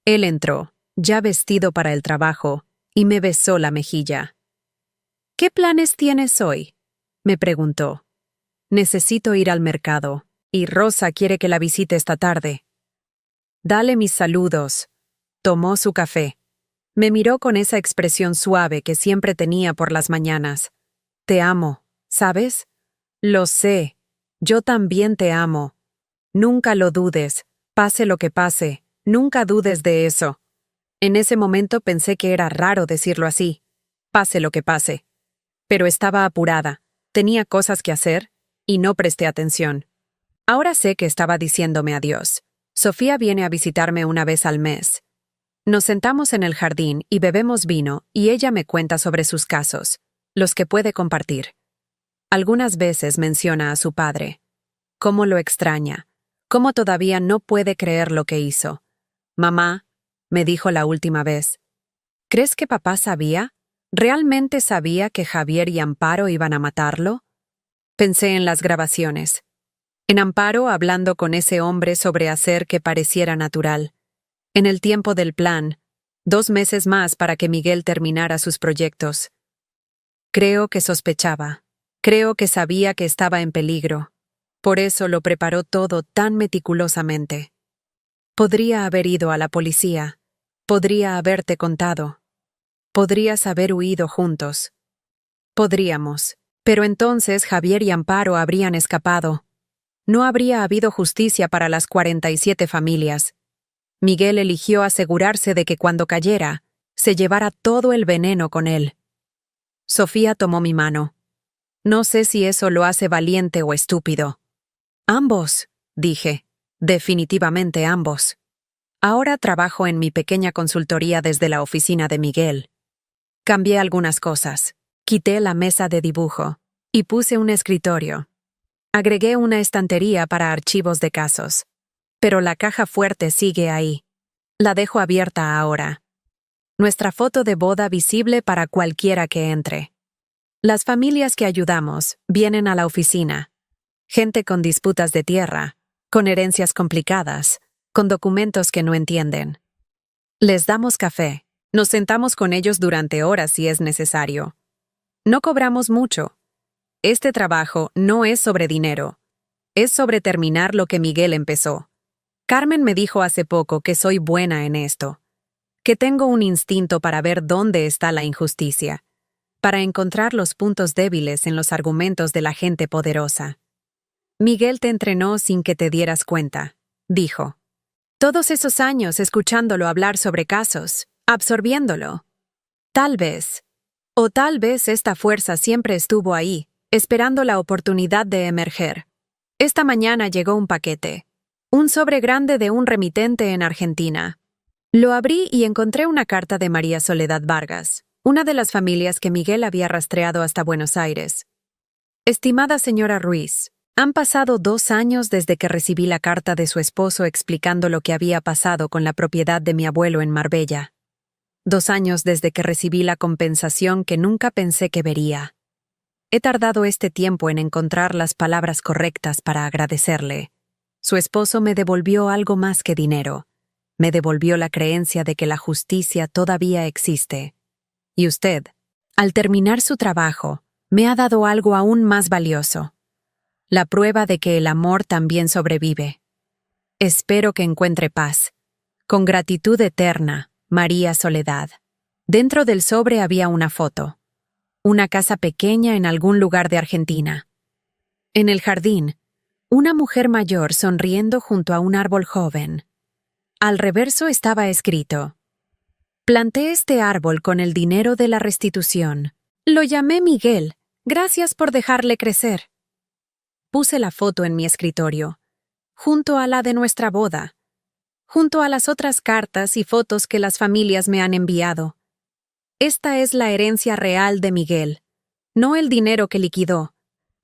Él entró, ya vestido para el trabajo, y me besó la mejilla. «¿Qué planes tienes hoy?», me preguntó. «Necesito ir al mercado, y Rosa quiere que la visite esta tarde». «Dale mis saludos». Tomó su café. Me miró con esa expresión suave que siempre tenía por las mañanas. «Te amo, ¿sabes?». «Lo sé. Yo también te amo. Nunca lo dudes, pase lo que pase, nunca dudes de eso». En ese momento pensé que era raro decirlo así. Pase lo que pase. Pero estaba apurada, tenía cosas que hacer, y no presté atención. Ahora sé que estaba diciéndome adiós. Sofía viene a visitarme una vez al mes. Nos sentamos en el jardín y bebemos vino, y ella me cuenta sobre sus casos, los que puede compartir. Algunas veces menciona a su padre. Cómo lo extraña, cómo todavía no puede creer lo que hizo. «Mamá», me dijo la última vez, «¿crees que papá sabía? ¿Realmente sabía que Javier y Amparo iban a matarlo?». Pensé en las grabaciones. En Amparo hablando con ese hombre sobre hacer que pareciera natural. En el tiempo del plan, 2 meses más para que Miguel terminara sus proyectos. Creo que sospechaba. Creo que sabía que estaba en peligro. Por eso lo preparó todo tan meticulosamente. Podría haber ido a la policía. Podría haberte contado. Podrías haber huido juntos. Podríamos. Pero entonces Javier y Amparo habrían escapado. No habría habido justicia para las 47 familias. Miguel eligió asegurarse de que cuando cayera, se llevara todo el veneno con él. Sofía tomó mi mano. No sé si eso lo hace valiente o estúpido. «Ambos», dije. «Definitivamente ambos». Ahora trabajo en mi pequeña consultoría desde la oficina de Miguel. Cambié algunas cosas. Quité la mesa de dibujo y puse un escritorio. Agregué una estantería para archivos de casos. Pero la caja fuerte sigue ahí. La dejo abierta ahora. Nuestra foto de boda visible para cualquiera que entre. Las familias que ayudamos vienen a la oficina. Gente con disputas de tierra, con herencias complicadas, con documentos que no entienden. Les damos café. Nos sentamos con ellos durante horas si es necesario. No cobramos mucho. Este trabajo no es sobre dinero. Es sobre terminar lo que Miguel empezó. Carmen me dijo hace poco que soy buena en esto. Que tengo un instinto para ver dónde está la injusticia. Para encontrar los puntos débiles en los argumentos de la gente poderosa. Miguel te entrenó sin que te dieras cuenta, dijo. Todos esos años escuchándolo hablar sobre casos, absorbiéndolo. Tal vez esta fuerza siempre estuvo ahí, esperando la oportunidad de emerger. Esta mañana llegó un paquete. Un sobre grande de un remitente en Argentina. Lo abrí y encontré una carta de María Soledad Vargas, una de las familias que Miguel había rastreado hasta Buenos Aires. Estimada señora Ruiz, han pasado 2 años desde que recibí la carta de su esposo explicando lo que había pasado con la propiedad de mi abuelo en Marbella. 2 años desde que recibí la compensación que nunca pensé que vería. He tardado este tiempo en encontrar las palabras correctas para agradecerle. Su esposo me devolvió algo más que dinero. Me devolvió la creencia de que la justicia todavía existe. Y usted, al terminar su trabajo, me ha dado algo aún más valioso. La prueba de que el amor también sobrevive. Espero que encuentre paz. Con gratitud eterna, María Soledad. Dentro del sobre había una foto. Una casa pequeña en algún lugar de Argentina. En el jardín, una mujer mayor sonriendo junto a un árbol joven. Al reverso estaba escrito: «Planté este árbol con el dinero de la restitución. Lo llamé Miguel. Gracias por dejarle crecer». Puse la foto en mi escritorio, junto a la de nuestra boda, junto a las otras cartas y fotos que las familias me han enviado. Esta es la herencia real de Miguel, no el dinero que liquidó,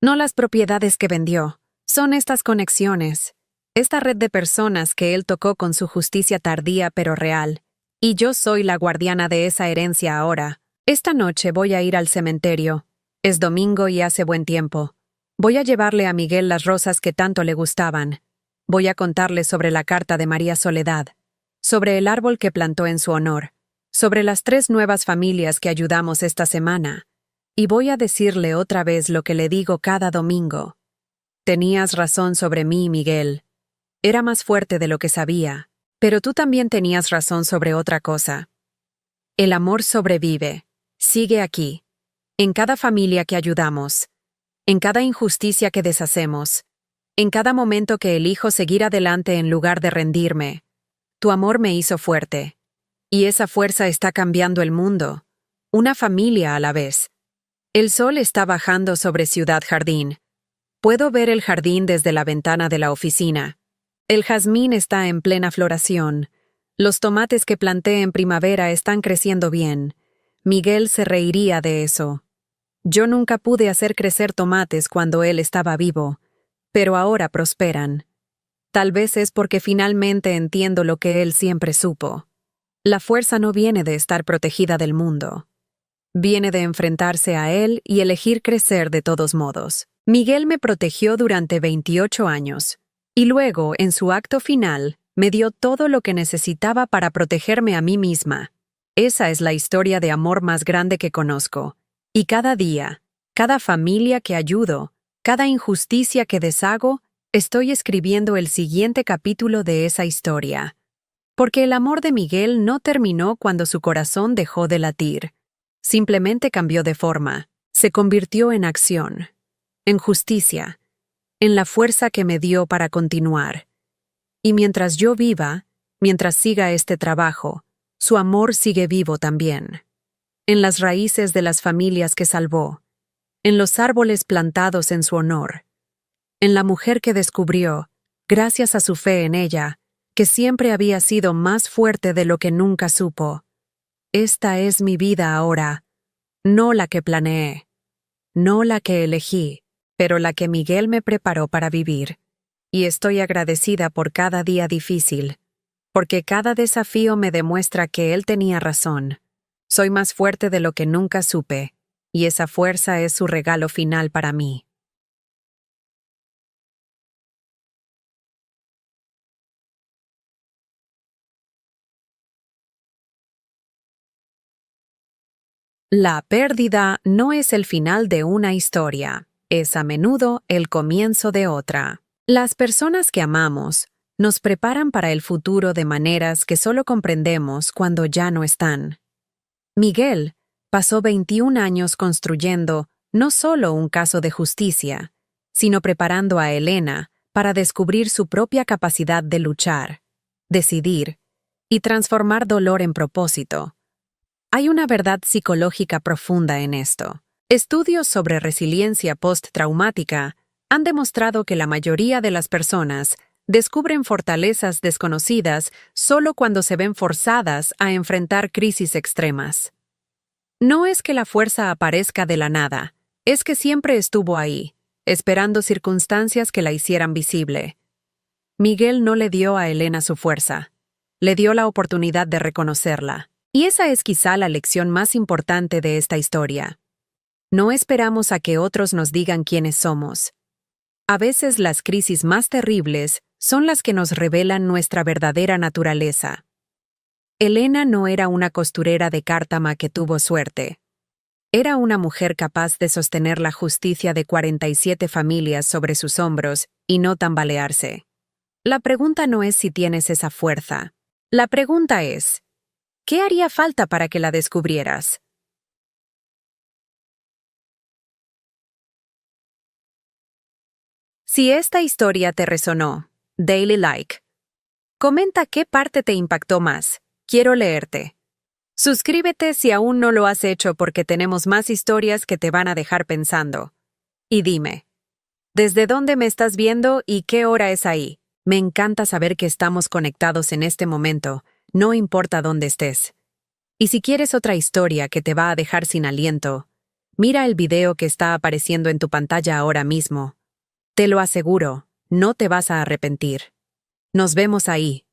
no las propiedades que vendió. Son estas conexiones, esta red de personas que él tocó con su justicia tardía pero real, Y yo soy la guardiana de esa herencia ahora. Esta noche voy a ir al cementerio. Es domingo y hace buen tiempo. Voy a llevarle a Miguel las rosas que tanto le gustaban. Voy a contarle sobre la carta de María Soledad, sobre el árbol que plantó en su honor, sobre las 3 nuevas familias que ayudamos esta semana. Y voy a decirle otra vez lo que le digo cada domingo. Tenías razón sobre mí, Miguel. Era más fuerte de lo que sabía, pero tú también tenías razón sobre otra cosa. El amor sobrevive, sigue aquí, en cada familia que ayudamos, en cada injusticia que deshacemos, en cada momento que elijo seguir adelante en lugar de rendirme. Tu amor me hizo fuerte, y esa fuerza está cambiando el mundo, una familia a la vez. El sol está bajando sobre Ciudad Jardín. Puedo ver el jardín desde la ventana de la oficina. El jazmín está en plena floración. Los tomates que planté en primavera están creciendo bien. Miguel se reiría de eso. Yo nunca pude hacer crecer tomates cuando él estaba vivo, pero ahora prosperan. Tal vez es porque finalmente entiendo lo que él siempre supo. La fuerza no viene de estar protegida del mundo. Viene de enfrentarse a él y elegir crecer de todos modos. Miguel me protegió durante 28 años, y luego, en su acto final, me dio todo lo que necesitaba para protegerme a mí misma. Esa es la historia de amor más grande que conozco. Y cada día, cada familia que ayudo, cada injusticia que deshago, estoy escribiendo el siguiente capítulo de esa historia. Porque el amor de Miguel no terminó cuando su corazón dejó de latir. Simplemente cambió de forma, se convirtió en acción, en justicia, en la fuerza que me dio para continuar. Y mientras yo viva, mientras siga este trabajo, su amor sigue vivo también. En las raíces de las familias que salvó, en los árboles plantados en su honor, en la mujer que descubrió, gracias a su fe en ella, que siempre había sido más fuerte de lo que nunca supo. Esta es mi vida ahora, no la que planeé, no la que elegí, pero la que Miguel me preparó para vivir. Y estoy agradecida por cada día difícil, porque cada desafío me demuestra que él tenía razón. Soy más fuerte de lo que nunca supe, y esa fuerza es su regalo final para mí. La pérdida no es el final de una historia, es a menudo el comienzo de otra. Las personas que amamos nos preparan para el futuro de maneras que solo comprendemos cuando ya no están. Miguel pasó 21 años construyendo no solo un caso de justicia, sino preparando a Elena para descubrir su propia capacidad de luchar, decidir y transformar dolor en propósito. Hay una verdad psicológica profunda en esto. Estudios sobre resiliencia postraumática han demostrado que la mayoría de las personas descubren fortalezas desconocidas solo cuando se ven forzadas a enfrentar crisis extremas. No es que la fuerza aparezca de la nada, es que siempre estuvo ahí, esperando circunstancias que la hicieran visible. Miguel no le dio a Elena su fuerza, le dio la oportunidad de reconocerla. Y esa es quizá la lección más importante de esta historia. No esperamos a que otros nos digan quiénes somos. A veces las crisis más terribles son las que nos revelan nuestra verdadera naturaleza. Elena no era una costurera de Cártama que tuvo suerte. Era una mujer capaz de sostener la justicia de 47 familias sobre sus hombros y no tambalearse. La pregunta no es si tienes esa fuerza. La pregunta es, ¿qué haría falta para que la descubrieras? Si esta historia te resonó, dale like. Comenta qué parte te impactó más. Quiero leerte. Suscríbete si aún no lo has hecho porque tenemos más historias que te van a dejar pensando. Y dime, ¿desde dónde me estás viendo y qué hora es ahí? Me encanta saber que estamos conectados en este momento, no importa dónde estés. Y si quieres otra historia que te va a dejar sin aliento, mira el video que está apareciendo en tu pantalla ahora mismo. Te lo aseguro, no te vas a arrepentir. Nos vemos ahí.